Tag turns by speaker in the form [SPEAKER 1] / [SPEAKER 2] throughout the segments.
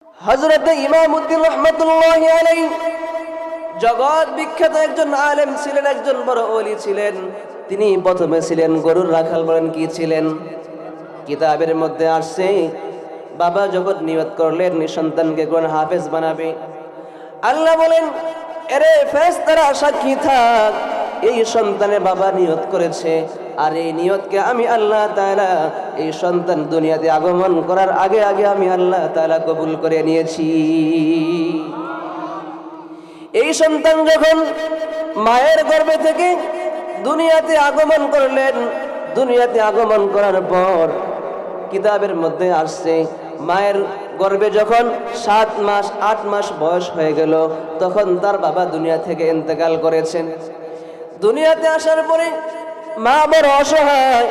[SPEAKER 1] হযরত ইমামউদ্দিন রাহমাতুল্লাহি আলাইহি জগৎ বিখ্যাত একজন আলেম ছিলেন, একজন বড় ওলি ছিলেন। তিনি প্রথমে ছিলেন গরুর রাখাল। বলেন কি ছিলেন? কিতাবের মধ্যে আসছে, বাবা যখন নিয়ত করলেন সন্তানকে কোন হাফেজ বানাবে, আল্লাহ বলেন, এরে ফেরেশতারা সাক্ষী থাক, এই সন্তানের বাবা নিয়ত করেছে, আর এই নিয়তকে আমি আল্লাহ তাআলা এই সন্তান দুনিয়াতে আগমন করার আগে আগে আমি আল্লাহ তাআলা কবুল করে নিয়েছি। এই সন্তান যখন মায়ের গর্ভে থেকে দুনিয়াতে আগমন করলেন, দুনিয়াতে আগমন করার পর কিতাবের মধ্যে আসছে, মায়ের গর্ভে যখন 7 মাস 8 মাস বয়স হয়ে গেল, তখন তার বাবা দুনিয়া থেকে ইন্তেকাল করেছেন। দুনিয়াতে আসার পরে মা বড় অসহায়,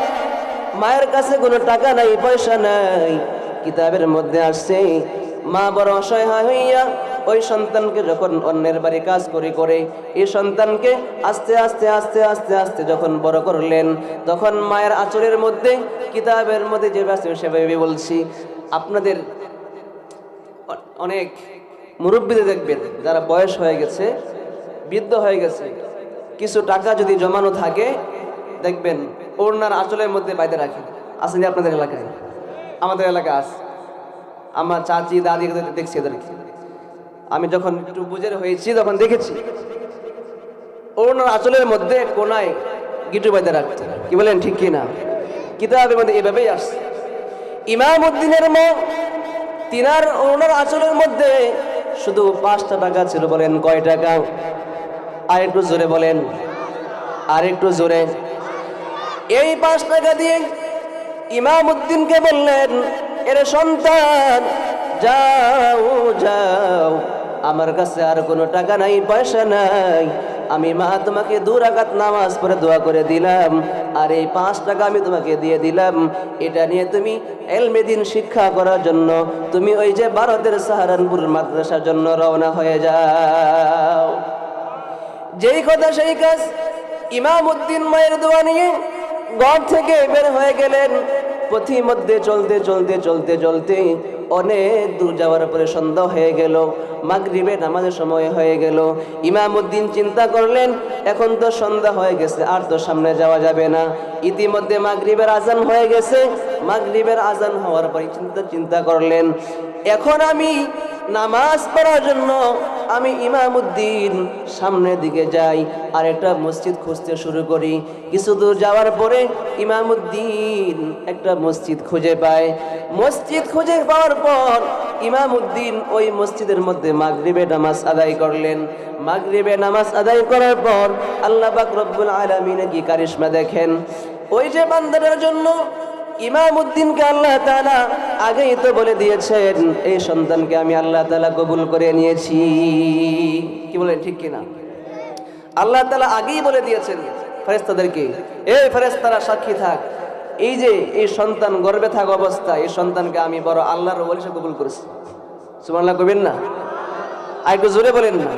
[SPEAKER 1] মায়ের কাছে কোনো টাকা নাই, পয়সা নাই। কিতাবের মধ্যে আসছে, মা বড় অসহায় হইয়া ওই সন্তানকে যখন অন্যের বাড়ি কাজ করে এই সন্তানকে আস্তে আস্তে আস্তে আস্তে আস্তে যখন বড় করলেন, তখন মায়ের আঁচলের মধ্যে, কিতাবের মধ্যে যে আছে সেভাবে বলছি, আপনাদের অনেক মুরব্বীদের দেখবেন যারা বয়স হয়ে গেছে, বৃদ্ধ হয়ে গেছে, কিছু টাকা যদি জমানো থাকে দেখবেন ওড়নার আঁচলের মধ্যে বাইরে রাখে। আসেনি আপনাদের এলাকায়? আমাদের এলাকায় আছে। আমার চাচি দাদি দেখছি এদেরকে। আমি যখন একটু বুঝের হয়েছি তখন দেখেছি ওড়নার আঁচলের মধ্যে কোনায় গিটু বাইরে রাখতে। কি বলেন ঠিক কি না? কিতাবের মধ্যে এভাবেই আসছে। ইমামউদ্দিনের মা, তিনার ওড়নার আঁচলের মধ্যে শুধু 5টা টাকা ছিল। বলেন কয় টাকা? আর একটু জোরে বলেন, আর একটু জোরে। এই 5 টাকা দিয়ে ইমামউদ্দিনকে বললেন, এর সন্তান যাও যাও, আমার কাছে আর কোনো টাকা নাই, পয়সা নাই, আমি মা তোমাকে 2 রাকাত নামাজ পড়ে দোয়া করে দিলাম, আর এই 5 টাকা আমি তোমাকে দিয়ে দিলাম, এটা নিয়ে তুমি ইলমে দ্বীন শিক্ষা করার জন্য তুমি ওই যে ভারতের সাহারানপুর মাদ্রাসার জন্য রওনা হয়ে যাও। যেই কথা সেই কাজ। ইমামউদ্দিন মায়ের দোয়া নিয়ে ঘর থেকে বের হয়ে গেলেন। পথিমধ্যে চলতে চলতে চলতে চলতে অনেক দূর যাওয়ার পরে সন্ধ্যা হয়ে গেল, মাগরিবের নামাজের সময় হয়ে গেল। ইমামউদ্দিন চিন্তা করলেন, এখন তো সন্ধ্যা হয়ে গেছে, আর তো সামনে যাওয়া যাবে না। ইতিমধ্যে মাগরিবের আজান হয়ে গেছে। মাগরিবের আজান হওয়ার পরে চিন্তা করলেন, এখন আমি নামাজ পড়ার জন্য আমি ইমামউদ্দিন সামনের দিকে যাই, আর একটা মসজিদ খুঁজতে শুরু করি। কিছু দূর যাওয়ার পরে ইমামউদ্দিন একটা মসজিদ খুঁজে পায়। মসজিদ খুঁজে পাওয়ার পর ইমামউদ্দিন ওই মসজিদের মধ্যে মাগরিবের নামাজ আদায় করলেন। মাগরিবের নামাজ আদায় করার পর আল্লাহ পাক রব্বুল আলামিন কি কারিশমা দেখেন, ওই যে বান্দাটার জন্য ইমামউদ্দিনকে আল্লাহ তাআলা আগেই তো বলে দিয়েছেন, এই সন্তানকে আমি আল্লাহ তাআলা কবুল করে নিয়েছি। কি বলেন ঠিক কিনা? আল্লাহ তাআলা আগেই বলে দিয়েছেন ফেরেশতাদেরকে, এই ফেরেশতারা সাক্ষী থাক, এই যে এই সন্তান গর্ভে থাকা অবস্থায় এই সন্তানকে আমি বড় আল্লাহর ওলি হিসেবে কবুল করেছি। সুবহানাল্লাহ কইবেন না? আর একটু জোরে বলেন না।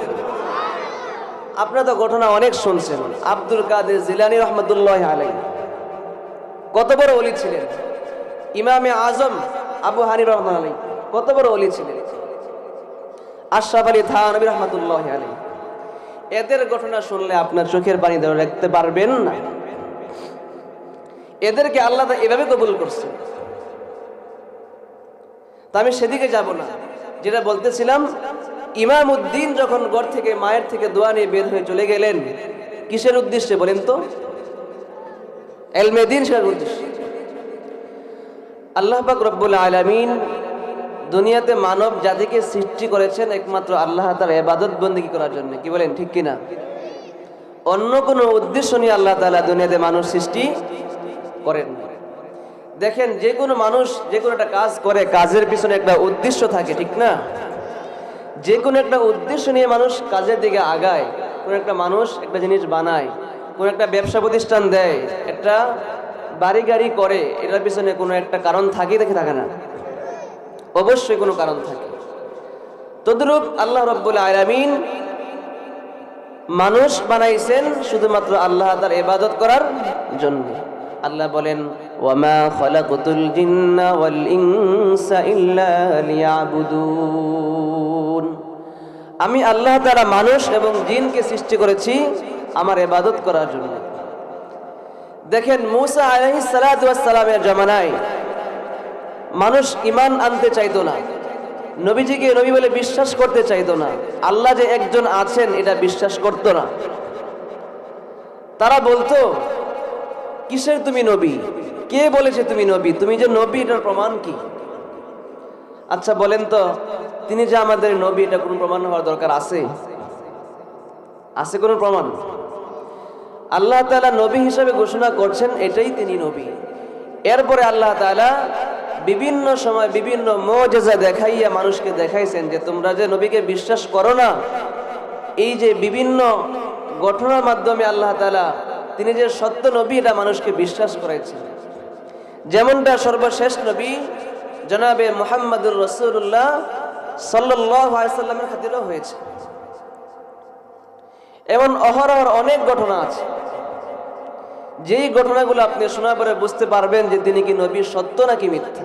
[SPEAKER 1] আপনারা তো ঘটনা অনেক শুনছেন। আব্দুল কাদের জিলানী রাহমাতুল্লাহি আলাইহি কত বড় ওলি ছিলেন। ইমামে আজম আবু হানিফা রাহমাতুল্লাহি আলাইহি কত বড় ওলি ছিলেন। আশরাফ আলী থানভী রাহমাতুল্লাহি আলাইহি, এদের ঘটনা শুনলে আপনার চোখের পানি ধরে রাখতে পারবেন না। এদেরকে আল্লাহ এভাবে কবুল করছে। তা আমি সেদিকে যাব না। যেটা বলতেছিলাম, ইমামউদ্দিন যখন ঘর থেকে মায়ের থেকে দোয়া নিয়ে বের হয়ে চলে গেলেন, কিসের উদ্দেশ্যে বলেন তো? ইলমে দ্বীন শেখার উদ্দেশ্যে। আল্লাহ পাক রব্বুল আলামিন দুনিয়াতে মানব জাতিকে সৃষ্টি করেছেন একমাত্র আল্লাহ তাআলার ইবাদত বন্দেগী করার জন্য। কি বলেন ঠিক কিনা? অন্য কোনো উদ্দেশ্য নিয়ে আল্লাহ তাআলা দুনিয়াতে মানুষ সৃষ্টি করেন না। দেখেন, যে কোনো মানুষ যে কোনো একটা কাজ করে, কাজের পিছনে একটা উদ্দেশ্য থাকে, ঠিক না? যে কোনো একটা উদ্দেশ্য নিয়ে মানুষ কাজের দিকে আগায়। কোনো একটা মানুষ একটা জিনিস বানায়, কোনো একটা ব্যবসা প্রতিষ্ঠান দেয়, একটা বাড়ি গাড়ি করে, এটার পিছনে কোনো একটা কারণ থাকে না? অবশ্যই কোনো কারণ থাকে। তদ্রূপ আল্লাহ রাব্বুল আলামিন মানুষ বানাইছেন শুধুমাত্র আল্লাহ তাআলার ইবাদত করার জন্য। আল্লাহ বলেন, ওয়ামা খালাকতুল জিন্না ওয়াল ইনসা ইল্লা লিয়াবুদুন, আমি আল্লাহ তাআলা মানুষ এবং জিনকে সৃষ্টি করেছি আমার ইবাদত করার জন্য। দেখেন, মূসা আলাইহিস সালাতু ওয়াস সালামের জামানায় মানুষ ঈমান আনতে চাইতো না, নবীজিকে নবী বলে বিশ্বাস করতে চাইতো না, আল্লাহ যে একজন আছেন এটা বিশ্বাস করতো না। তারা বলতো, কিসের তুমি নবী? কে বলেছে তুমি নবী? তুমি যে নবী এটার প্রমাণ কি? আচ্ছা বলেন তো, তিনি যে আমাদের নবী এটা কোনো প্রমাণ হওয়ার দরকার আছে? আছে কোনো প্রমাণ? আল্লাহ তাআলা নবী হিসেবে ঘোষণা করছেন এটাই তিনি নবী। এরপরে আল্লাহ তাআলা বিভিন্ন সময় বিভিন্ন মুজিজা দেখাইয়া মানুষকে দেখাইছেন যে তোমরা যে নবীকে বিশ্বাস করো না, এই যে বিভিন্ন ঘটনার মাধ্যমে আল্লাহ তাআলা তিনি যে সত্য নবী এটা মানুষকে বিশ্বাস করাইছেন। যেমনটা সর্বশেষ নবী জনাবে মুহাম্মদুর রাসূলুল্লাহ সাল্লাল্লাহু আলাইহি সাল্লামের খাতিরেও হয়েছে। এমন অহরহ অনেক ঘটনা আছে, যেই ঘটনাগুলো আপনি শোনার পরে বুঝতে পারবেন যে তিনি কি নবী সত্য নাকি মিথ্যা।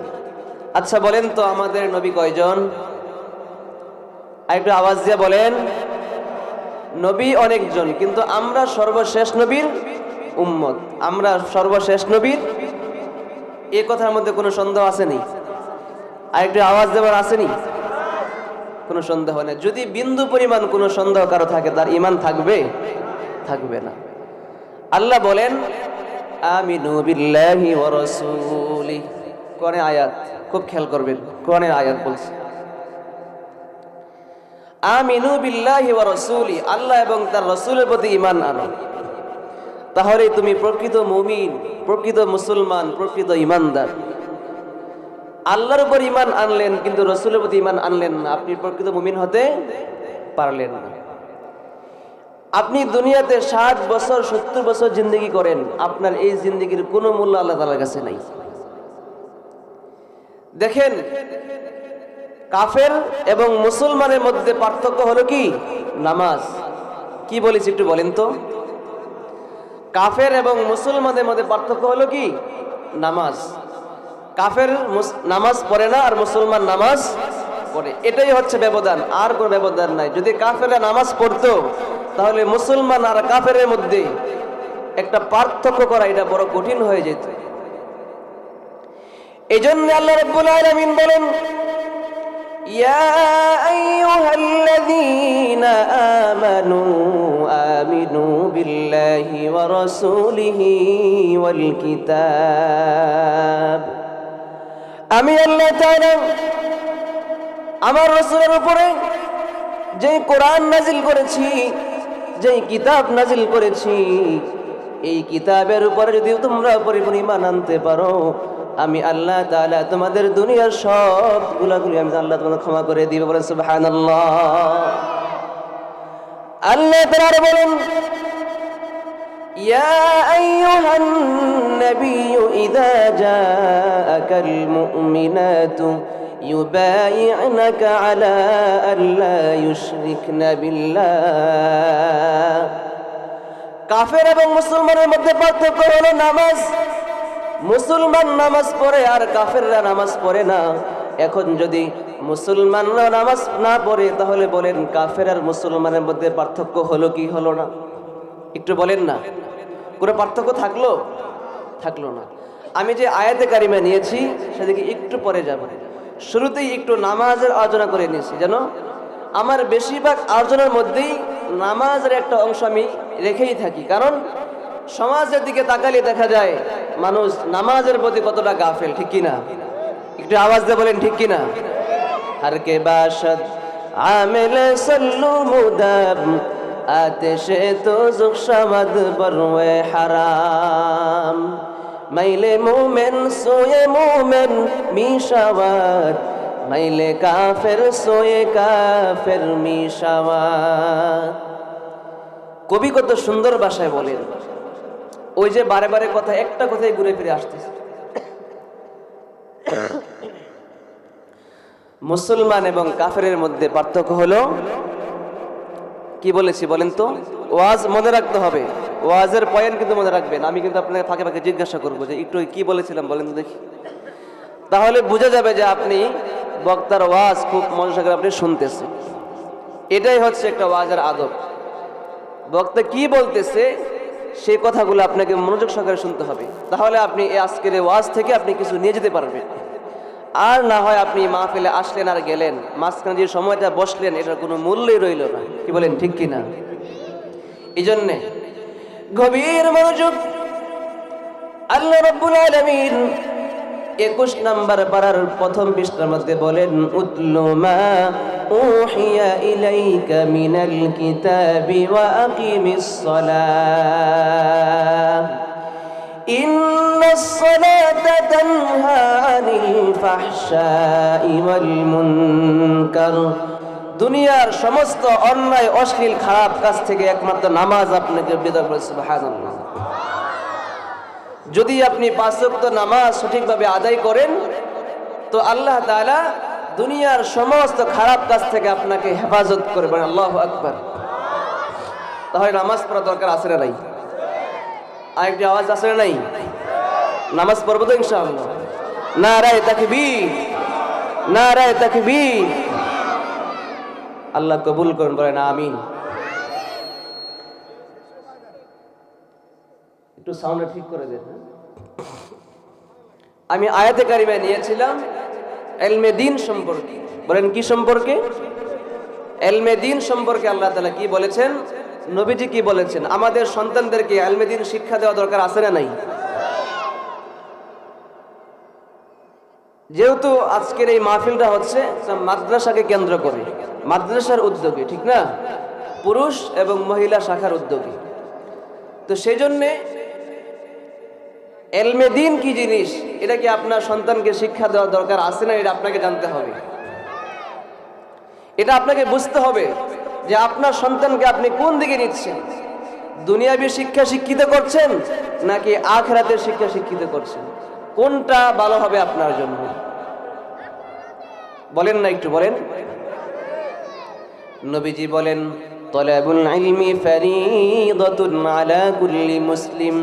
[SPEAKER 1] আচ্ছা বলেন তো, আমাদের নবী কয়জন? আরেকটু আওয়াজ দিয়ে বলেন। নবী অনেকজন, কিন্তু আমরা সর্বশেষ নবীর উম্মত, আমরা সর্বশেষ নবীর, এই কথার মধ্যে কোনো সন্দেহ আসেনি? আরেকটু আওয়াজ দেওয়ার আসেনি? কোনো সন্দেহ নেই। যদি বিন্দু পরিমাণ কোনো সন্দেহ কারো থাকে, তার ঈমান থাকবে? থাকবে না। আল্লাহ বলেন, আমিনু বিল্লাহি ওয়া রাসূলি, কোরআনের আয়াত, খুব খেয়াল করবেন, কোরআনের আয়াত বলছে আমিনু বিল্লাহি ওয়া রাসূলি, আল্লাহ এবং তার রাসূলের প্রতি ঈমান আনো, তাহলে তুমি প্রকৃত মুমিন, প্রকৃত মুসলমান, প্রকৃত ঈমানদার। আল্লাহর উপর ঈমান আনলেন কিন্তু রাসূলের প্রতি ঈমান আনলেন না, আপনি প্রকৃত মুমিন হতে পারলেন না। আপনি দুনিয়াতে 60 বছর 70 বছর জিন্দেগি করেন, আপনার এই জিন্দেগির কোনো মূল্য আল্লাহ তাআলার কাছে নাই। দেখেন, কাফের এবং মুসলমানের মধ্যে পার্থক্য হলো কি? নামাজ। কি বলেছি একটু বলেন তো? কাফের এবং মুসলমানের মধ্যে পার্থক্য হলো কি? নামাজ। কাফের নামাজ পড়ে না আর মুসলমান নামাজ পড়ে, এটাই হচ্ছে ব্যবধান, আর কোনো ব্যবধান নাই। যদি কাফেররা নামাজ পড়তো তাহলে মুসলমান আর কাফেরের মধ্যে একটা পার্থক্য করা এটা বড় কঠিন হয়ে যেত। এজন্য আল্লাহ রাব্বুল আলামিন বলেন, ইয়া আইয়ুহাল্লাযীনা আমানু আমিনু বিল্লাহি ওয়া রাসূলিহি ওয়াল কিতাব, আমি আল্লাহ তাআলা আমার রাসূলের উপরে যেই কোরআন নাজিল করেছি, যেই কিতাব নাজিল করেছি, এই কিতাবের উপরে যদি তোমরা পরিপূর্ণ ঈমান আনতে পারো, আমি আল্লাহ তাআলা তোমাদের দুনিয়ার সব গুনাহগুলি আমি আল্লাহ তোমাদের ক্ষমা করে দিব। বলেন সুবহানাল্লাহ। আল্লাহ তাআলা বলেন, ইয়া আইয়ুহান নাবিয়্যু ইযা জাআকাল মুমিনাতু ইউবাই'নাকা আলা আল্লা ইউশরিকনা বিল্লাহ। কাফের এবং মুসলমানের মধ্যে পার্থক্য হলো নামাজ। মুসলমান নামাজ পড়ে আর কাফেররা নামাজ পড়ে না। এখন যদি মুসলমানরা নামাজ না পড়ে তাহলে বলেন কাফের আর মুসলমানের মধ্যে পার্থক্য হলো কি হলো না? একটু বলেন না, কোনো পার্থক্য থাকলো? থাকলো না। আমি যে আয়াতে কারিমা নিয়েছি সেদিকে একটু পরে যাব। শুরুতেই একটু নামাজের আলোচনা করে নিয়েছি, যেন আমার বেশিরভাগ আলোচনার মধ্যেই নামাজের একটা অংশ আমি রেখেই থাকি। কারণ সমাজের দিকে তাকালে দেখা যায় মানুষ নামাজের প্রতি কতটা গাফেল, ঠিক কিনা? একটু আওয়াজ দিয়ে বলেন ঠিক কিনা? হারকে বাসাদ আমেল সল্লু মুদাব আতেশে তো জুকশামাদ বরওয়ে হারাম মাইলে মুমেন সোয়ে মুমেন মিশাওয়াত মাইলে কাফের সোয়ে কাফের মিশাওয়াত। কবি কত সুন্দর ভাষায় বলেন, ওই যে বারে বারে কথা একটা কথাই ঘুরে ফিরে আসতেছে। মুসলমান এবং কাফেরের মধ্যে পার্থক্য হলো কি বলেছি বলেন তো? ওয়াজ মনে রাখতে হবে, ওয়াজের পয়েন্ট কিন্তু মনে রাখবেন। আমি কিন্তু আপনাকে ফাঁকে ফাঁকে জিজ্ঞাসা করবো যে একটু কি বলেছিলাম বলেন তো দেখি, তাহলে বোঝা যাবে যে আপনি বক্তার ওয়াজ খুব মনোযোগ সহকারে আপনি শুনতেছেন। এটাই হচ্ছে একটা ওয়াজের আদব। বক্তা কি বলতেছে সেই কথাগুলো আপনাকে মনোযোগ সহকারে শুনতে হবে, তাহলে আপনি এই আজকের ওয়াজ থেকে আপনি কিছু নিয়ে যেতে পারবেন। আর না হয় আপনি মাহফিলে আসলেন আর গেলেন, মাঝখানে যে সময়টা বসলেন এটার কোনো মূল্যই রইল না। কি বলেন, ঠিক কিনা? এই জন্যে গভীর মনোযোগ। আল্লাহ রাব্বুল আলামিন 21 নম্বর পারার প্রথম পৃষ্ঠার মধ্যে বলেন, উতলু মা উহিয়া ইলাইকা মিনাল কিতাবি ওয়া আকিমিস সালাহ ইন্নাস সালাতা তানহা আনিল ফাহশাই ওয়াল মুনকার। দুনিয়ার সমস্ত অন্যায়, অশ্লীল, খারাপ কাজ থেকে একমাত্র নামাজ আপনাকে বিরত করে। সুবহানাল্লাহ। যদি আপনি 5 ওয়াক্ত নামাজ সঠিকভাবে আদায় করেন তো আল্লাহ তাআলা দুনিয়ার সমস্ত খারাপ কাজ থেকে আপনাকে হেফাজত করবেন। আল্লাহু আকবার। তাহলে নামাজ পড়া দরকার আছে না নাই? আরেকটি আওয়াজ আছে না নাই? নামাজ পড়বো তো ইনশাআল্লাহ। নারায়ে তাকবীর, নারায়ে তাকবীর। আল্লাহ কবুল করুন, বলেন আমিন। একটু সাউন্ড ঠিক করে দেন। আমি আয়াতে কারিমা নিয়েছিলাম ইলমে দ্বীন সম্পর্কে। বলেন কি সম্পর্কে? ইলমে দ্বীন সম্পর্কে আল্লাহ তাআলা কি বলেছেন, নবীজি কি বলেছেন। আমাদের সন্তানদেরকে ইলমে দ্বীন শিক্ষা দেওয়া দরকার আছে না নাই? যেহেতু আজকের এই মাহফিলটা হচ্ছে মাদ্রাসাকে কেন্দ্র করে, মাদ্রাসার উদ্যোগে, ঠিক না? পুরুষ এবং মহিলা শাখার উদ্যোগে। তো সেই জন্যে ইলমে দ্বীন কি জিনিস এটা কি আপনার সন্তানকে শিক্ষা দেওয়া দরকার আছে না? এটা আপনাকে জানতে হবে, এটা আপনাকে বুঝতে হবে যে আপনার সন্তানকে আপনি কোন দিকে নিচ্ছেন। দুনিয়াবী শিক্ষা শিক্ষিত করছেন নাকি আখিরাতের শিক্ষা শিক্ষিত করছেন? কোনটা ভালো হবে আপনার জন্য? বলেন না, একটু বলেন। নবীজি বলেন, তলাবুল ইলমি ফরিদাতুন আলা কুল্লি মুসলিম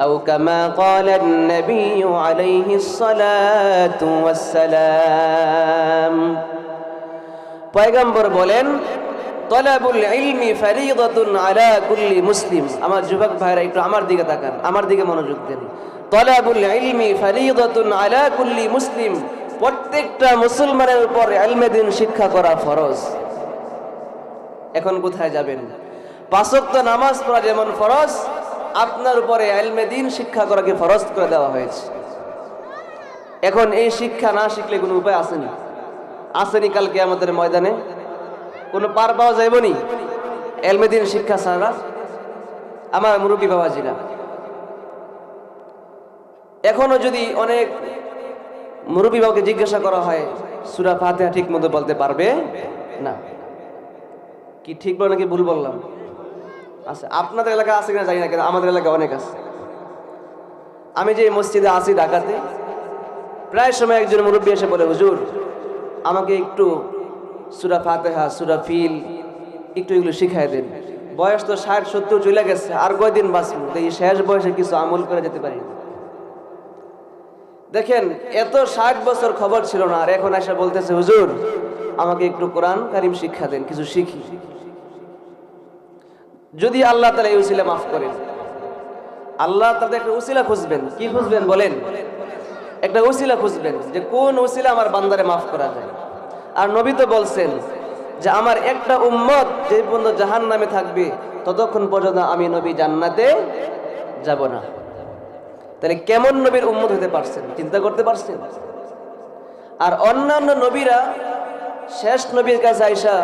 [SPEAKER 1] আও কামা ক্বালা an-নবী আলাইহিস সালাতু ওয়াস সালাম। পয়গম্বর বলেন, তলাবুল ইলমি ফরিদাতুন আলা কুল্লি মুসলিম। আমার যুবক ভাইরা একটু আমার দিকে তাকান, আমার দিকে মনোযোগ দেন। তলাবুল ইলমি ফরিদাতুন আলা কুল্লি মুসলিম। প্রত্যেকটা মুসলমানের উপর ইলমে দ্বীন শিক্ষা করা ফরজ। এখন কোথায় যাবেন? 5 ওয়াক্ত নামাজ পড়া যেমন ফরজ, আপনার উপরে ইলমে দ্বীন শিক্ষা করাকে ফরজ করে দেওয়া হয়েছে। এখন এই শিক্ষা না শিখলে কোনো উপায় আসেনি? আসেনি কাল কিয়ামতের ময়দানে কোনো পার পাওয়া যাইবনি ইলমে দ্বীন শিক্ষা ছাড়া? আমার মুরব্বী বাবাজিরা, এখনো যদি অনেক মুরব্বী বাবাকে জিজ্ঞাসা করা হয় সূরা ফাতিহা ঠিক মতো বলতে পারবে না। কি ঠিক বল নাকি ভুল বললাম? আচ্ছা, আপনাদের এলাকা আছে কিনা জানি না, কিন্তু আমাদের এলাকায় অনেক আছে। আমি যে মসজিদে আছি ঢাকাতে, প্রায় সময় একজন মুরব্বী এসে বলে, হুজুর আমাকে একটু সূরা ফাতিহা, সূরা ফিল একটু এগুলো শিখাই দেন। বয়স তো 60-70 চলে গেছে, আর কয়দিন বাঁচবো, এই শেষ বয়সে কিছু আমল করে যেতে পারি। দেখেন, এত 60 বছর খবর ছিল না, আর এখন এসে বলতেছে হুজুর আমাকে একটু কোরআন কারীম শিক্ষা দেন, কিছু শিখি। যদি আল্লাহ তাআলা এই উসিলা মাফ করেন, আল্লাহ তাআলা একটা উসিলা খুঁজবেন। কি খুঁজবেন বলেন? একটা উসিলা খুঁজবেন যে কোন উসিলা আমার বান্দারে মাফ করা যায়। আর নবী তো বলছেন যে আমার একটা উম্মত যে পর্যন্ত জাহান্নামে থাকবে ততক্ষণ পর্যন্ত আমি নবী জান্নাতে যাব না। তাহলে কেমন নবীর উম্মত হতে পারছেন, চিন্তা করতে পারছেন? আর অন্যান্য নবীরা শেষ নবীর কাছে আইসা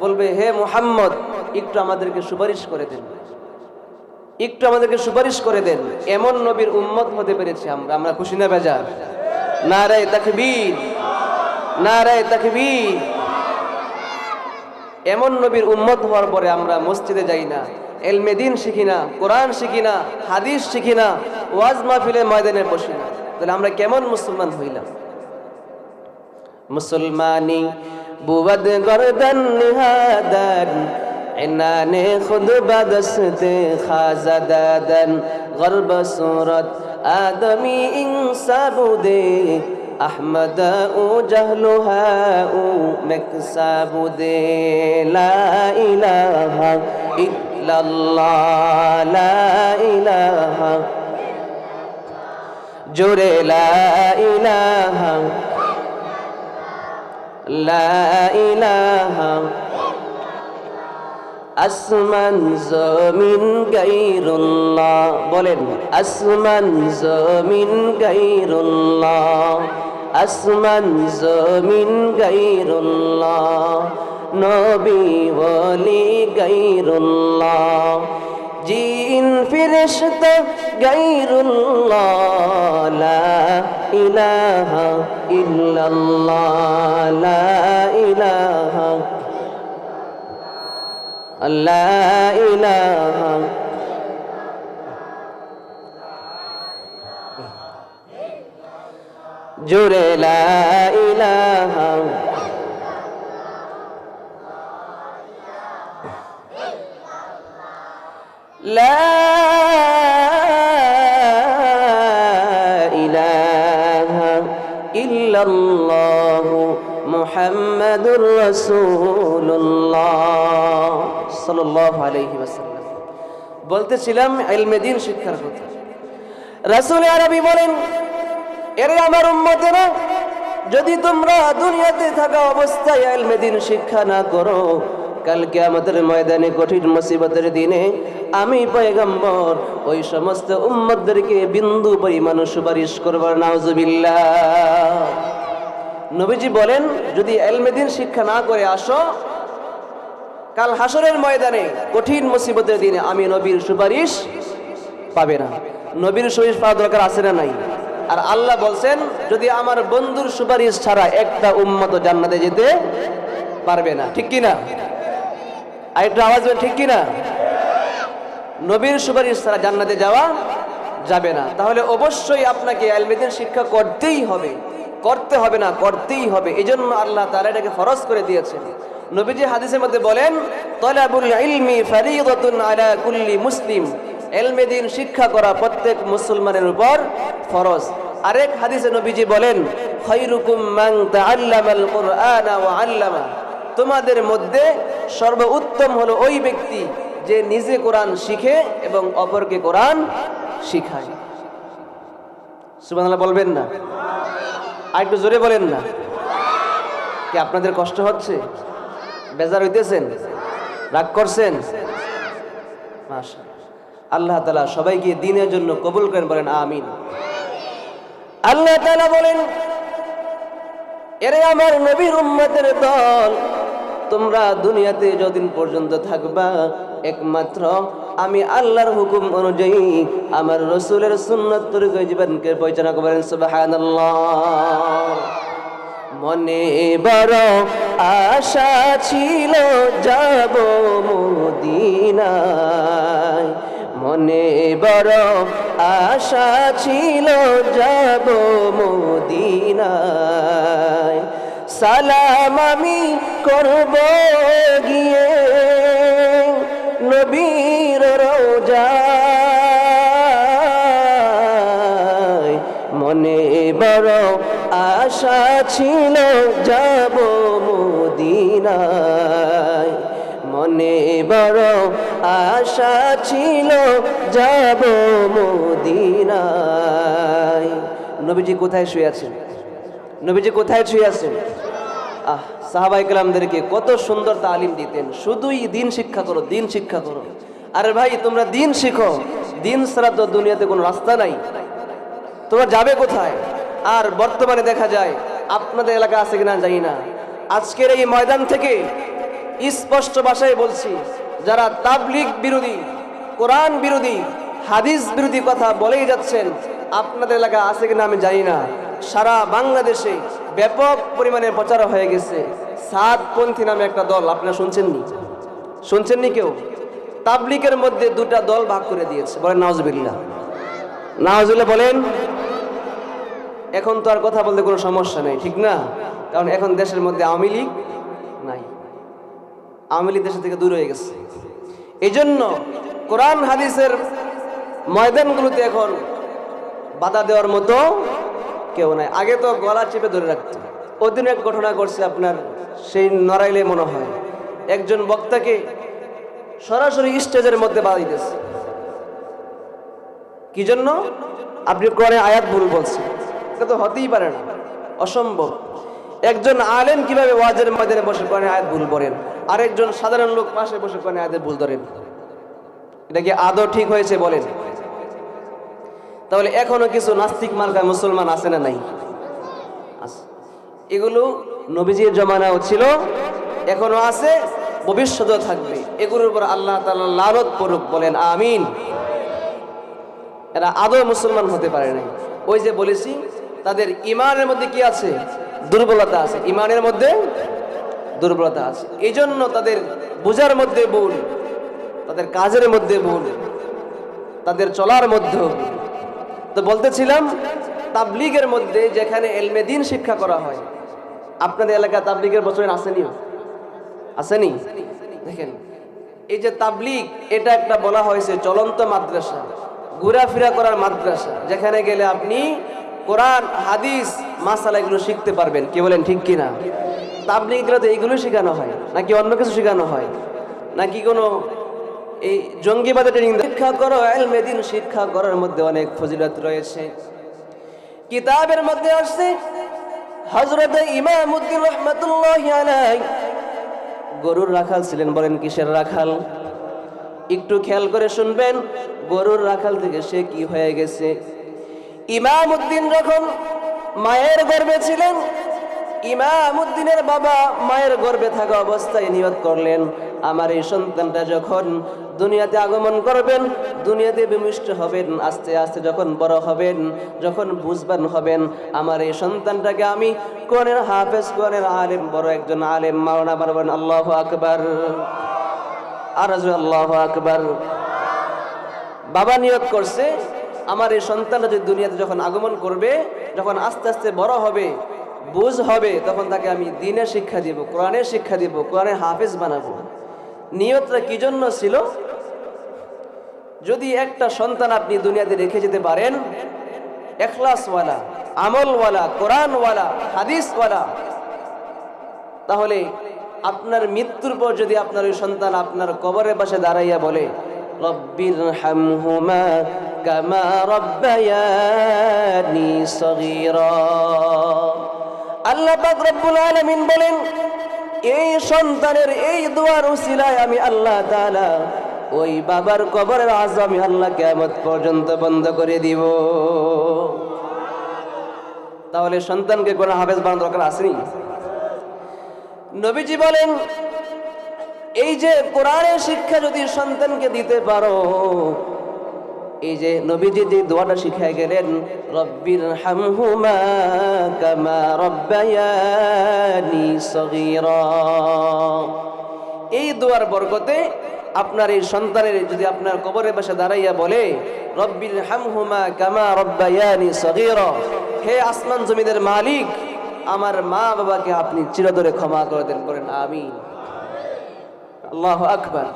[SPEAKER 1] বলবে, হে মুহাম্মদ একটু আমাদেরকে সুপারিশ করে দেন, একটু আমাদেরকে সুপারিশ করে দেন। এমন নবীর উম্মত হতে পেরেছি আমরা। আমরা খুশি না বেজার? নারায়ে তাকবীর, নারায়ে তাকবীর। এমন নবীর উম্মত হওয়ার পরে আমরা মসজিদে যাই না, ইলমে দ্বীন শিখি না, কোরআন শিখি না, হাদিস শিখি না, ওয়াজ মাহফিলের ময়দানে বসি না, তাহলে আমরা কেমন মুসলমান হইলাম? মুসলমানি বুবদ গরদান নিহাদান इनाने खुद बदस्ते खाजा दादन गर्ब सूरत आदमी इंसाबुदे अहमद उ जहलुहा उ मकसाबुदे ला इलाहा इल्लल्लाह ला इलाहा जोरे ला इलाहा ला इलाहा আসমান জমিন গায়রুল্লাহ বলেন আসমান জমিন গায়রুল্লাহ আসমান জমিন গায়রুল্লাহ নবী ওলি গায়রুল্লাহ জিন ফেরেশতা গায়রুল্লাহ লা ইলাহা ইল্লাল্লাহ লা ইলাহা লা ইলাহা জোরে লা ইলাহা লা ইলাহা ইল্লাল্লাহ মুহাম্মাদুর রাসূলুল্লাহ সাল্লাল্লাহু আলাইহি ওয়াসাল্লাম। বলতেছিলাম ইলমে দ্বীন শিক্ষার কথা। রাসূল আরবী বলেন, এরে আমার উম্মতেরা, যদি তোমরা দুনিয়াতে থাকা অবস্থায় ইলমে দ্বীন শিক্ষা না করো, কাল কিয়ামতের ময়দানে কঠিন মুসিবতের দিনে আমি পয়গম্বর ওই সমস্ত উম্মতদেরকে বিন্দু পরিমাণ সুপারিশ করব। নাউজুবিল্লাহ। নবীজি বলেন, যদি ইলমে দ্বীন শিক্ষা না করে আসো, কাল হাসরের ময়দানে কঠিন মুসিবতের দিনে আমি নবীর সুপারিশ পাবে না। নবীর সুপারিশ পাওয়া দরকার আছে না নাই? আর আল্লাহ বলছেন, যদি আমার বন্ধুর সুপারিশ ছাড়া একটা উম্মত জান্নাতে যেতে পারবে না। ঠিক কি না? আর একটু আওয়াজ দেন, ঠিক কি না? নবীর সুপারিশ ছাড়া জান্নাতে যাওয়া যাবে না। তাহলে অবশ্যই আপনাকে ইলমে দ্বীন শিক্ষা করতেই হবে, করতে হবে না, করতেই হবে। এজন্য আল্লাহ তাআলা এটাকে ফরজ করে দিয়েছেন। নবীজি হাদিসের মধ্যে বলেন, তালাবুল ইলমি ফরিদাতুন আলা কুল্লি মুসলিম, ইলমে দ্বীন শিক্ষা করা প্রত্যেক মুসলমানের উপর ফরজ। আরেক হাদিসে নবীজি বলেন, খায়রুকুম মান তাআল্লামাল কুরআনা ওয়া আল্লামা, তোমাদের মধ্যে সর্বোত্তম হলো ওই ব্যক্তি যে নিজে কোরআন শিখে এবং অপরকে কোরআন শিখায়। সুবহানাল্লাহ বলবেন না? আর একটু জোরে বলেন না। কি আপনাদের কষ্ট হচ্ছে? বেজার হইতেছেন? রাগ করছেন? মাশাআল্লাহ। আল্লাহ তাআলা সবাইকে দ্বীনের জন্য কবুল করেন, বলেন আমিন। আল্লাহ তাআলা বলেন, এরে আমার নবীর উম্মতের দল, তোমরা দুনিয়াতে যতদিন পর্যন্ত থাকবা একমাত্র আমি আল্লাহর হুকুম অনুযায়ী আমার রাসূলের সুন্নাত তরিকা জীবনকে পরিচালনা করেন। সুবহানাল্লাহ। মনে বড় আশা ছিল যাব মদিনায়, মনে বড় আশা ছিল যাব মদিনায়, সালাম আমি করব গিয়ে নবীর রওজায়, মনে বড় আশা ছিল যাব মদিনায়, মনে বড় আশা ছিল যাব মদিনায়। নবীজি কোথায় শুয়ে আছেন? নবীজি কোথায় শুয়ে আছেন? সাহাবায়ে কেরামদেরকে কত সুন্দর তালিম দিতেন, শুধুই দ্বীন শিক্ষা করো, দ্বীন শিক্ষা করো। আরে ভাই, তোমরা দ্বীন শিখো, দ্বীন ছাড়া তো দুনিয়াতে কোনো রাস্তা নাই, তোমরা যাবে কোথায়? আর বর্তমানে দেখা যায়, আপনাদের এলাকা আছে কিনা জানি না, আজকের এই ময়দান থেকে স্পষ্ট ভাষায় বলছি, যারা তাবলীগ বিরোধী, কোরআন বিরোধী, হাদিস বিরোধী কথা বলেই যাচ্ছেন, আপনাদের এলাকা আছে কিনা আমি জানি না, সারা বাংলাদেশে ব্যাপক পরিমাণে প্রচার হয়ে গেছে সাতপন্থী নামে একটা দল। আপনারা শুনছেননি? শুনছেননি কেউ? তাবলীগের মধ্যে দুটা দল ভাগ করে দিয়েছে। বলেন নাউজুবিল্লাহ। নাউজুবিল্লাহ বলেন। এখন তো আর কথা বলতে কোনো সমস্যা নেই, ঠিক না? কারণ এখন দেশের মধ্যে আওয়ামী লীগ নাই। আওয়ামী লীগ দেশ থেকে দূর হয়ে গেছে। এই জন্য কোরআন হাদিসের ময়দানগুলোতে এখন বাধা দেওয়ার মতো কেউ নাই। আগে তো গলা চেপে ধরে রাখতো। ওদিন এক ঘটনা করছে আপনার সেই নড়াইলে মনে হয় একজন বক্তাকে সরাসরি স্টেজের মধ্যে বাধা দিতেছে। কি জন্য? আপনি কোরআনে আয়াত ভুল বলছেন। এটা তো হতেই পারে না, অসম্ভব। একজন আলেম কিভাবে ওয়াজের ময়দানে বসে কোরআনে আয়াত ভুল পড়েন, আরেকজন সাধারণ লোক পাশে বসে কোরআনে আয়াতের ভুল ধরেন? এটা কি আদৌ ঠিক হয়েছে বলেন? তাহলে এখনো কিছু নাস্তিক মার্কা মুসলমান আছে না নাই? আছে। এগুলো নবীজির জমানাও ছিল, এখনো আছে, ভবিষ্যতেও থাকবে। এগুলোর উপর আল্লাহ তাআলা লানত করুক, বলেন আমিন। এরা আদৌ মুসলমান হতে পারে নাই। ওই যে বলেছি, তাদের ইমানের মধ্যে কি আছে? দুর্বলতা আছে। ইমানের মধ্যে দুর্বলতা আছে। এই জন্য তাদের বোঝার মধ্যে ভুল, তাদের কাজের মধ্যে ভুল, তাদের চলার মধ্যেও। তো বলতেছিলাম, তাবলীগের মধ্যে যেখানে ইলমে দ্বীন শিক্ষা করা হয়, আপনাদের এলাকা তাবলীগের বছরে আসেনি? আসেনি? দেখেন, এই যে তাবলীগ, এটা একটা বলা হয়েছে চলন্ত মাদ্রাসা, ঘোরাফেরা করার মাদ্রাসা, যেখানে গেলে আপনি কোরআন হাদিস মাসালা এগুলো শিখতে পারবেন। কি বলেন, ঠিক কিনা? তাবলীগগুলোতে এইগুলো শেখানো হয় নাকি অন্য কিছু শেখানো হয়? নাকি কোনো এই জঙ্গিবাদের ট্রেনিং? শিক্ষা করো, ইলমে দ্বীন শিক্ষা করার মধ্যে অনেক ফজিলত রয়েছে। কিতাবের মধ্যে আসছে, হযরত ইমামউদ্দিন রাহমাতুল্লাহি আলাইহি গরুর রাখাল ছিলেন। বলেন কিসের রাখাল? একটু খেয়াল করে শুনবেন, গরুর রাখাল থেকে সে কি হয়ে গেছে। ইমামউদ্দিন যখন মায়ের গর্ভে ছিলেন, ইমামউদ্দিনের বাবা মায়ের গর্ভে থাকা অবস্থায় নিয়ত করলেন, আমার এই সন্তানটা যখন দুনিয়াতে আগমন করবেন, দুনিয়াতে বিমিষ্ট হবেন, আস্তে আস্তে যখন বড় হবেন, যখন বুঝবান হবেন, আমার এই সন্তানটাকে আমি কোরআনের হাফেজ, কোরআনের আলেম, বড় একজন আলেম মাওলানা বানাবেন। আল্লাহু আকবার, আর আল্লাহু আকবার। বাবা নিয়ত করছে, আমার এই সন্তানটা যদি দুনিয়াতে যখন আগমন করবে, যখন আস্তে আস্তে বড় হবে, বুঝ হবে, তখন তাকে আমি দ্বীনের শিক্ষা দিব, কোরআনের শিক্ষা দিব, কোরআনের হাফেজ বানাবো। নিয়তটা কি জন্য ছিল? যদি একটা সন্তান আপনি দুনিয়াতে রেখে যেতে পারেন, ইখলাসওয়ালা, আমলওয়ালা, কোরআনওয়ালা, হাদিসওয়ালা, তাহলে আপনার মৃত্যুর পর যদি আপনার ওই সন্তান আপনার কবরের পাশে দাঁড়াইয়া বলে, রব্বিরহামহুমা কামা রাব্বায়ানি সগীরা, আল্লাহ পাক রব্বুল আলামিন বলেন, এই সন্তানের এই দোয়ার উসিলায় আমি আল্লাহ তাআলা ওই বাবার কবরের আযাব আমি আল্লাহ কিয়ামত পর্যন্ত বন্ধ করে দিব। তাহলে সন্তানকে কোন হাফেজ বানানোর দরকার আসেনি? নবীজি বলেন, এই যে কোরআনের শিক্ষা যদি সন্তানকে দিতে পারো, এই যে নবীজি যে দোয়াটা শিখায় গেলেন, রব্বিরহামহুমা কামা রাব্বায়ানি সগীরা, এই দোয়ার বরকতে আপনার এই সন্তানের যদি আপনার কবরের পাশে দাঁড়াইয়া বলে, রব্বিরহামহুমা কামা রাব্বায়ানি সগীরা, হে আসমান জমিনের মালিক, আমার মা বাবাকে আপনি চিরতরে ক্ষমা করে দেন। বলেন আমিন। আল্লাহু আকবার।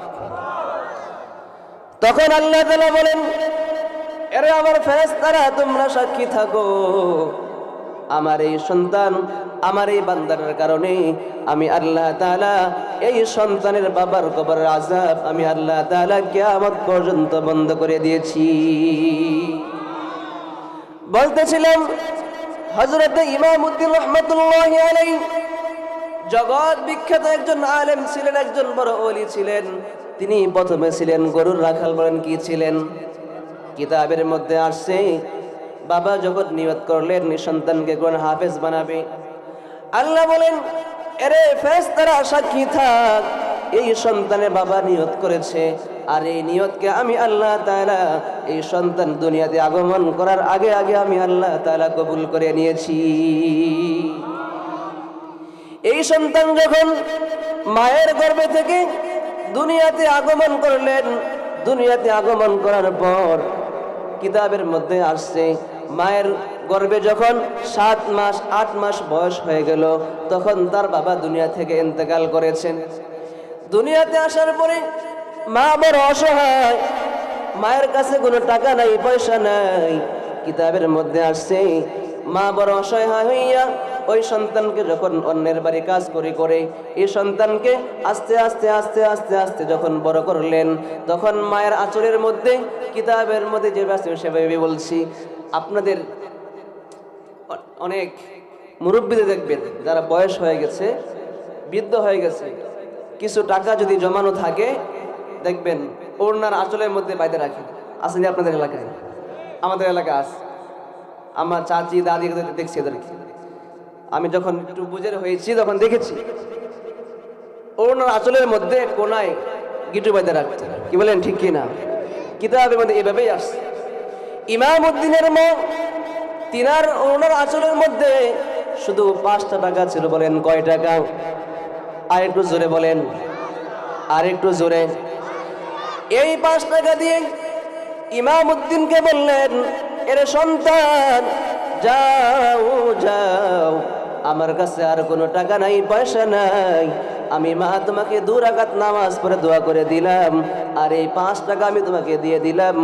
[SPEAKER 1] তখন আল্লাহ তাআলা বলেন, এরে আমার ফেরেশতারা, তোমরা সাক্ষী থাকো, আমার এই সন্তান, আমার এই বান্দার কারণে আমি আল্লাহ তাআলা এই সন্তানের বাবার কবরের আযাব আমি আল্লাহ তাআলা কিয়ামত পর্যন্ত বন্ধ করে দিয়েছি। বলতেছিলাম, হযরত ইমামউদ্দিন রাহমাতুল্লাহি আলাইহি জগৎ বিখ্যাত একজন আলেম ছিলেন, একজন বড় ওলি ছিলেন। তিনি প্রথমে ছিলেন গরুর রাখাল। বলেন কি ছিলেন? কিতাবের মধ্যে আসছে, বাবা যখন নিয়ত করলেন সন্তানকে কোন হাফেজ বানাবে, আল্লাহ বলেন, এরে ফেরেশতারা সাক্ষী থাক, এই সন্তানের বাবা নিয়ত করেছে, আর এই নিয়তকে আমি আল্লাহ তাআলা এই সন্তান দুনিয়াতে আগমন করার আগে আগে আমি আল্লাহ তাআলা কবুল করে নিয়েছি। এই সন্তান যখন মায়ের গর্ভে থেকে দুনিয়াতে আগমন করলেন, দুনিয়াতে আগমন করার পর কিতাবের মধ্যে আসছে, মায়ের গর্ভে যখন 7 মাস 8 মাস বয়স হয়ে গেল, তখন তার বাবা দুনিয়া থেকে ইন্তেকাল করেছেন। দুনিয়াতে আসার পরে মা বড় অসহায়, মায়ের কাছে কোনো টাকা নাই, পয়সা নাই। কিতাবের মধ্যে আসছে মা বড় অসহায় হইয়া ওই সন্তানকে যখন অন্যের বাড়ি কাজ করে এই সন্তানকে আস্তে আস্তে আস্তে আস্তে আস্তে যখন বড় করলেন, তখন মায়ের আঁচলের মধ্যে কিতাবের মধ্যে যে আছে সেভাবে বলছি, আপনাদের অনেক মুরব্বীদের দেখবেন যারা বয়স হয়ে গেছে, বৃদ্ধ হয়ে গেছে, কিছু টাকা যদি জমানো থাকে দেখবেন ওড়নার আঁচলের মধ্যে বাইরে রাখেন। আসেনি আপনাদের এলাকায়? আমাদের এলাকা আছে। আমার চাচি দাদি দেখছি এদেরকে। আমি যখন একটু বুঝের হয়েছি তখন দেখেছি ওড়নার আঁচলের মধ্যে কোনায় গিটু বাইরে রাখতে। কি বলেন ঠিক কি না? কিতাবের মধ্যে এভাবেই আসছে। ইমাম উদ্দিনের মা, তিনার ওড়নার আঁচলের মধ্যে শুধু 5টা টাকা ছিল। বলেন কয় টাকা? আর একটু জোরে বলেন, আর একটু জোরে। এই 5 টাকা দিয়ে ইমাম উদ্দিনকে বললেন, এর সন্তান যাও যাও, আমার কাছে আর কোনো টাকা নাই, পয়সা নাই, আমি মা তোমাকে 2 রাকাত নামাজ পড়ে দোয়া করে দিলাম, আর এই 5 টাকা আমি তোমাকে দিয়ে দিলাম,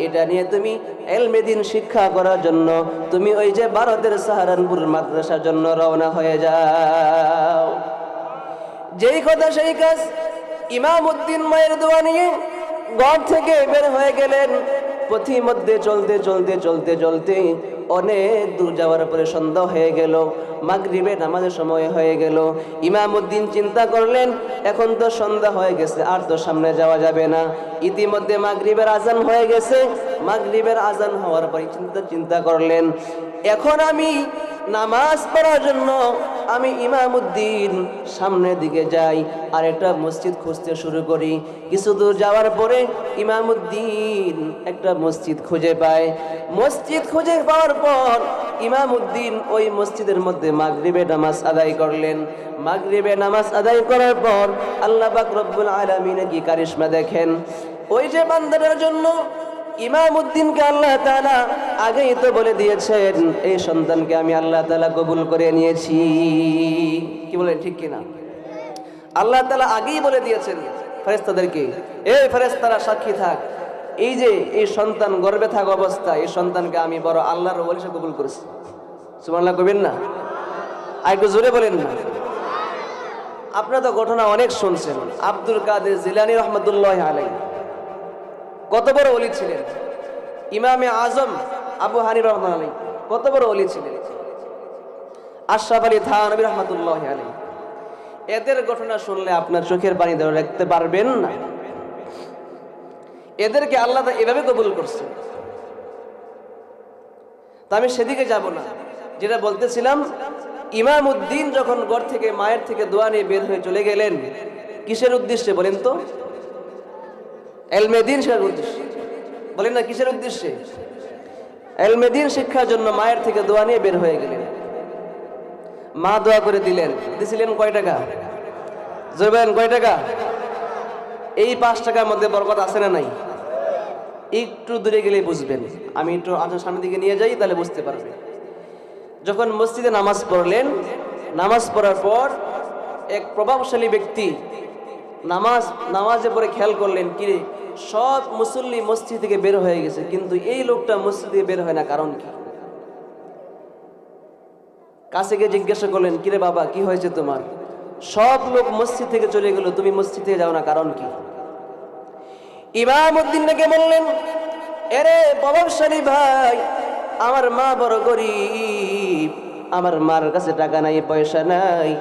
[SPEAKER 1] এটা নিয়ে তুমি ইলমে দ্বীন শিক্ষা করার জন্য তুমি ওই যে ভারতের সাহারানপুর মাদ্রাসার জন্য রওনা হয়ে যাও। যেই কথা সেই কাজ। ইমাম উদ্দিন মায়ের দোয়া নিয়ে ঘর থেকে বের হয়ে গেলেন। পথিমধ্যে চলতে চলতে চলতে চলতে অনেক দূর যাওয়ার পরে সন্ধ্যা হয়ে গেল, মাগরিবের নামাজের সময় হয়ে গেল। ইমাম উদ্দিন চিন্তা করলেন, এখন তো সন্ধ্যা হয়ে গেছে, আর তো সামনে যাওয়া যাবে না। ইতিমধ্যে মাগরিবের আজান হয়ে গেছে। মাগরিবের আজান হওয়ার পরে চিন্তা করলেন, এখন আমি নামাজ পড়ার জন্য আমি ইমাম উদ্দিন সামনের দিকে যাই, আর একটা মসজিদ খুঁজতে শুরু করি। কিছু দূর যাওয়ার পরে ইমাম উদ্দিন একটা মসজিদ খুঁজে পায়। মসজিদ খুঁজে পাওয়ার পর ইমাম উদ্দিন ওই মসজিদের মধ্যে মাগরিবে নামাজ আদায় করলেন। মাগরিবে নামাজ আদায় করার পর আল্লাহ পাক রব্বুল আলামিন কি কারিশমা দেখেন। ওই যে বান্দাটার জন্য ইমাম উদ্দিনকে আল্লাহ তাআলা আগেই তো বলে দিয়েছেন, এই সন্তানকে আমি আল্লাহ তাআলা কবুল করে নিয়েছি। কি বলেন ঠিক কিনা? আল্লাহ তাআলা আগেই বলে দিয়েছেন ফেরেশতাদেরকে, এই ফেরেশতারা সাক্ষী থাক, এই যে এই সন্তান গর্ভে থাকা অবস্থায় এই সন্তানকে আমি বড় আল্লাহর ওলি হিসেবে কবুল করেছি। সুবহানাল্লাহ কইবেন না? আর একটু জোরে বলেন না। আপনারা তো ঘটনা অনেক শুনছেন। আব্দুল কাদের জিলানী রহমতুল্লাহ আলাইহি কত বড় ওলি ছিলেন। ইমামে আজম আবু হানিফা রহমাতুল্লাহ আলাইহি কত বড় ওলি ছিলেন। আশরাফ আলী থানভী রহমতুল্লাহ আলাইহি, এদের ঘটনা শুনলে আপনার চোখের পানি ধরে রাখতে পারবেন না। এদেরকে আল্লাহ এভাবে কবুল করছে। তা আমি সেদিকে যাব না। যেটা বলতেছিলাম, ইমাম উদ্দিন যখন ঘর থেকে মায়ের থেকে দোয়া নিয়ে বের হয়ে চলে গেলেন, কিসের উদ্দেশ্যে বলেন তো? ইলমে দ্বীন শিক্ষার উদ্দেশ্যে। বলেন না কিসের উদ্দেশ্যে? ইলমে দ্বীন শিক্ষার জন্য মায়ের থেকে দোয়া নিয়ে বের হয়ে গেলেন। মা দোয়া করে দিলেন। দিছিলেন কয় টাকা? জোরে বলেন কয় টাকা? এই 5 টাকার মধ্যে বরকত আছে না নাই? একটু দূরে গেলেই বুঝবেন। আমি একটু আপনার সামনের দিকে নিয়ে যাই, তাহলে বুঝতে পারবেন। যখন মসজিদে নামাজ পড়লেন, নামাজ পড়ার পর এক প্রভাবশালী ব্যক্তি নামাজে পরে খেয়াল করলেন, কি সব মুসল্লি মসজিদ থেকে বের হয়ে গেছে, কিন্তু এই লোকটা মসজিদ থেকে বের হয় না, কারণ কি? কাছে গিয়ে জিজ্ঞাসা করলেন, কিরে বাবা কি হয়েছে তোমার? সব লোক মসজিদ থেকে চলে গেল, তুমি মসজিদ থেকে যাও না, কারণ কি? ইমাম উদ্দিন নাকি বললেন, এরে প্রভাবশালী ভাই, আমার মা বড় গরিব, আমার মার কাছে টাকা নাই, পয়সা নাই,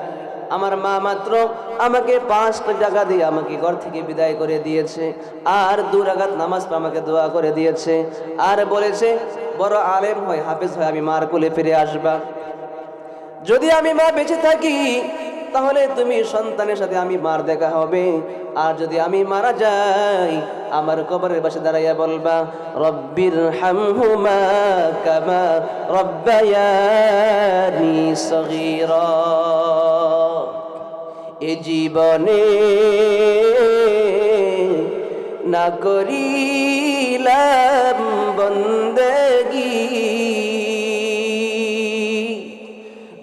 [SPEAKER 1] আমার মা মাত্র আমাকে 5 টাকা দিয়ে আমাকে ঘর থেকে বিদায় করে দিয়েছে, আর 2 রাকাত নামাজ আমাকে দোয়া করে দিয়েছে, আর বলেছে বড় আলেম হয়, হাফেজ হয়, আমি মার কোলে ফিরে আসবা। যদি আমি মা বেঁচে থাকি তাহলে তুমি সন্তানের সাথে আমি মার দেখা হবে, আর যদি আমি মারা যাই আমার কবরের পাশে দাঁড়াইয়া বলবা, রব্বির হামহুমা কামা রব্বায়ানি সগীরা। এ জীবনে না করিলাম বন্দেগী,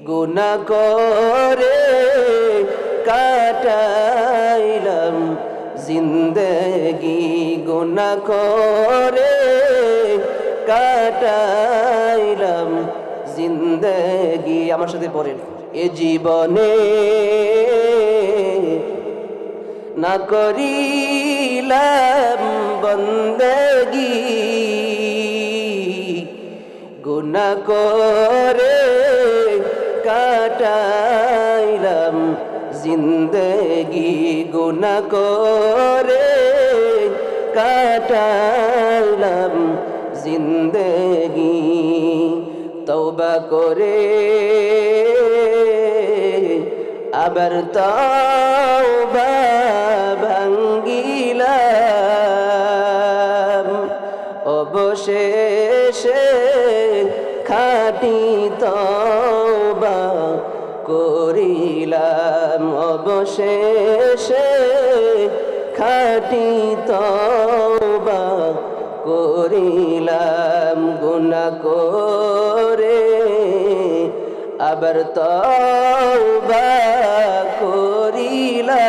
[SPEAKER 1] গুনাহ করে কাটাইলাম জিন্দেগি গুনাহ করে কাটাইলাম জিন্দেগি। আমার সাথে পড়েন, এ জীবনে না করিলাম বন্দেগি, গুনাহ করে কাটাইলাম জিন্দেগি, গুনাহ করে কাটাইলাম জিন্দেগি। তওবা করে আবার তওবা ভাঙ্গিলাম, অবশেষে খাঁটি তওবা করিলাম, অবশেষে খাঁটি তওবা করিলাম। গুনাহ করে আবার তওবা করিলাম,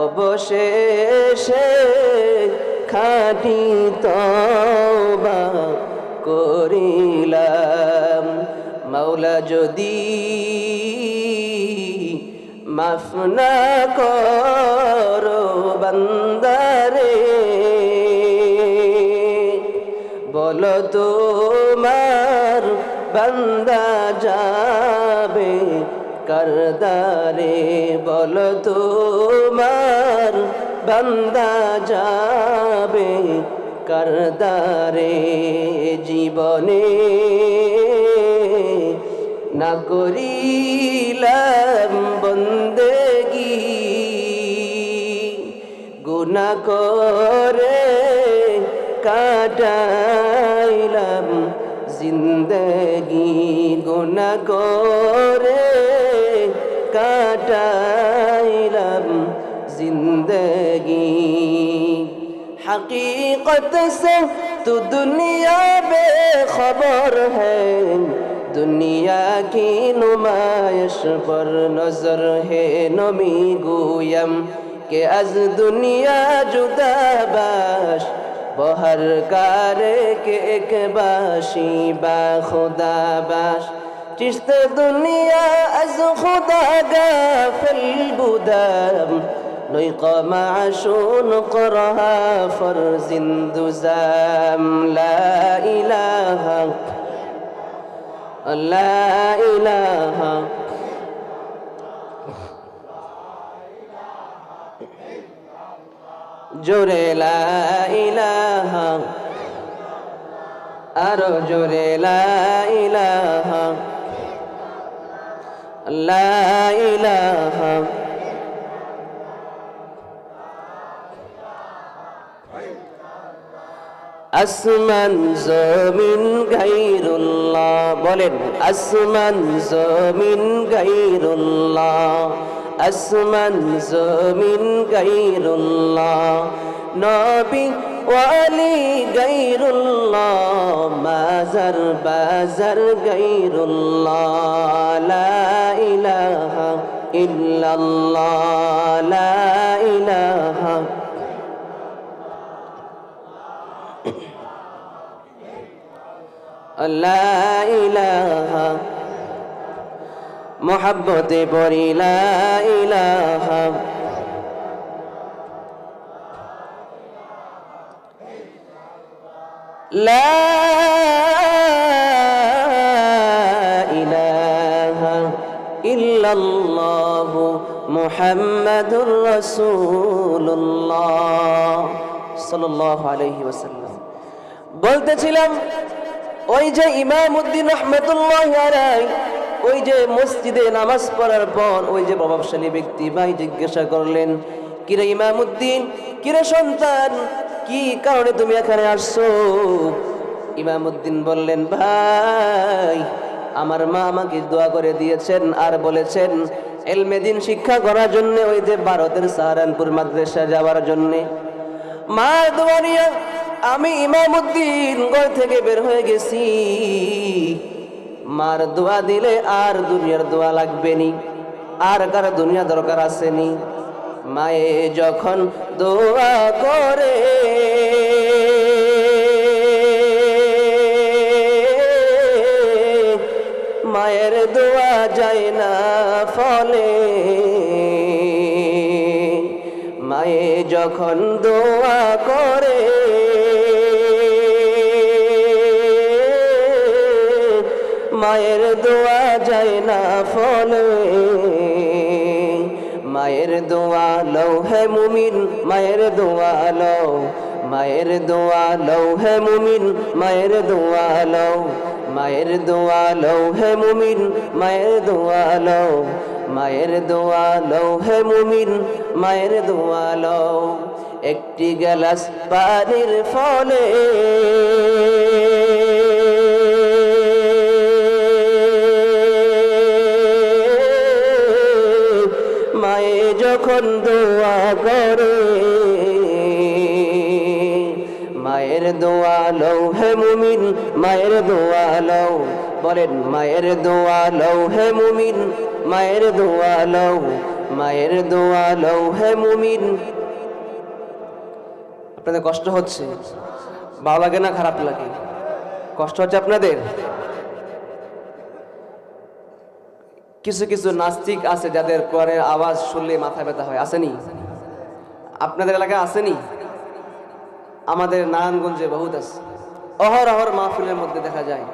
[SPEAKER 1] অবশেষে খাঁটি তওবা করিলাম। মাওলা যদি মাফ না করো বান্দারে, বলো তোমার বান্দা যাবে কারদারে, বলো তোমার বান্দা যাবে কারদারে। জীবনে না করিলাম বন্দেগি, গুনাহ করে কাটাইলাম জিন্দেগি, গুনাহ করে কাটাইলাম जिंदगी। हकीकत से तो दुनिया बेखबर है, दुनिया की नुमाइश पर नजर है। नमी गोयम के अज दुनिया जुदा बाश, बहर कारे के एक बाशी बा खुदा बाश। चिश्त दुनिया अज खुदा गाफिल बुदम, नैक़ा माशून क़रहा फरजिंदुज़ाम। ला इलाहा ला इलाहा जोरे ला इलाहा, आरो जोरे ला इलाहा ला इलाहा। আসমান জমিন গায়রুল্লাহ, বলেন আসমান জমিন গায়রুল্লাহ, আসমান জমিন গায়রুল্লাহ। নবী ওয়ালি গায়রুল্লাহ, মাজার বাজার গায়রুল্লাহ। লা ইলাহা ইল্লাল্লাহ, লা ইলাহা লা ইলাহা। মোহাব্বতে পড়ি লা ইলাহা। লা ইলাহা ইল্লাল্লাহু মুহাম্মাদুর রাসূলুল্লাহ সাল্লাল্লাহু আলাইহি ওয়াসাল্লাম। বলতেছিলাম ওই যে ইমামউদ্দিন রাহমাতুল্লাহি আলাইহি, ওই যে মসজিদে নামাজ পড়ার পর ওই যে প্রভাবশালী ব্যক্তি ভাই জিজ্ঞাসা করলেন, কিরে ইমামউদ্দিন, কিরে সন্তান, কি কারণে তুমি এখানে আসছো? ইমামউদ্দিন বললেন, ভাই আমার মা আমাকে দোয়া করে দিয়েছেন আর বলেছেন ইলমে দ্বীন শিক্ষা করার জন্য ওই যে ভারতের সাহারানপুর মাদ্রাসা যাওয়ার জন্য। মা দোয়া নিয়ে আমি ইমামউদ্দিন ঘর থেকে বের হয়ে গেছি। মার দোয়া দিলে আর দুনিয়ার দোয়া লাগবে নি, আর কার দুনিয়া দরকার আসেনি। মায়ে যখন দোয়া করে মায়ের দোয়া যায় না ফলে, মায়ে যখন দোয়া করে মায়ের দোয়া যায় না ফলে, মায়ের দোয়া লও হে মুমিন, মায়ের দোয়া লও, মায়ের দোয়া লও হে মুমিন, মায়ের দোয়া লও, মায়ের দোয়া লও হে মুমিন, মায়ের দোয়া লও, মায়ের দোয়া লও হে মুমিন, মায়ের দোয়া লও। একটি গ্লাস পানির ফলে মায়ে যখন দোয়া করে মায়ের দোয়া লও হে মুমিন, মায়ের দোয়া লও, বলেন মায়ের দোয়া লও হে মুমিন, মায়ের দোয়া লও, মায়ের দোয়া লও হে মুমিন। আপনাদের কষ্ট হচ্ছে? ভালো লাগে না খারাপ লাগে? কষ্ট হচ্ছে আপনাদের? কিছু কিছু নাস্তিক আছে যাদের কোরআনের আওয়াজ শুনলে মাথা ব্যথা হয়, আসেনি? আপনাদের এলাকায় আসেনি? আমাদের নারায়ণগঞ্জে বহুত আছে। অহরহর মাহফিলের মধ্যে দেখা যায়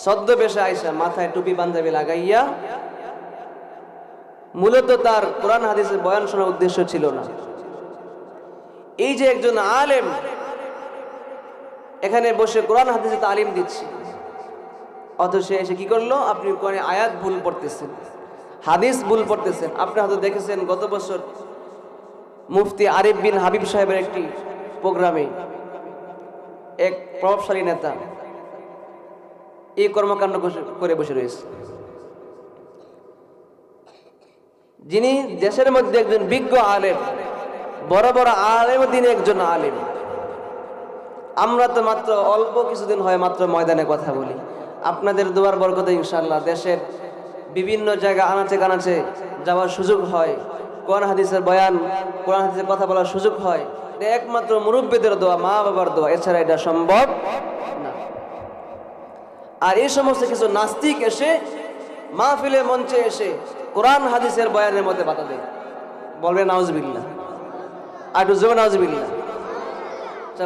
[SPEAKER 1] ছদ্মবেশে আইসা মাথায় টুপি পাঞ্জাবি লাগাইয়া, মূলত তার কোরআন হাদিসের বয়ান শোনার উদ্দেশ্য ছিল না। এই যে একজন আলেম এখানে বসে কোরআন হাদিসে তালিম দিচ্ছে, অথচ সে এসে কি করলো? আপনি কোরআনে আয়াত ভুল পড়তেছেন, হাদিস ভুল পড়তেছেন। আপনি হয়তো দেখেছেন গত বছর মুফতি আরিফ বিন হাবিব সাহেবের একটি প্রোগ্রামে এক প্রভাবশালী নেতা এই কর্মকাণ্ড করে বসে রয়েছে, যিনি দেশের মধ্যে একজন বিজ্ঞ আলেম, বড় বড় আলেম দিনে একজন আলেম। আমরা তো মাত্র অল্প কিছুদিন হয় মাত্র ময়দানে কথা বলি। আপনাদের দোয়ার বরকতে ইনশাআল্লাহ দেশের বিভিন্ন জায়গা আনাচে কানাচে যাওয়ার সুযোগ হয়, কোরআন হাদিসের বয়ান, কোরআন হাদিসের কথা বলার সুযোগ হয়। এটা একমাত্র মুরব্বীদের দোয়া, মা বাবার দোয়া, এছাড়া এটা সম্ভব না। আর এই সমস্ত কিছু নাস্তিক এসে মাহফিলে মঞ্চে এসে কোরআন হাদিসের বয়ানের মধ্যে বাধা দেয়। বলবে নাউজুবিল্লাহ, আর একটু জোরে নাউজুবিল্লাহ।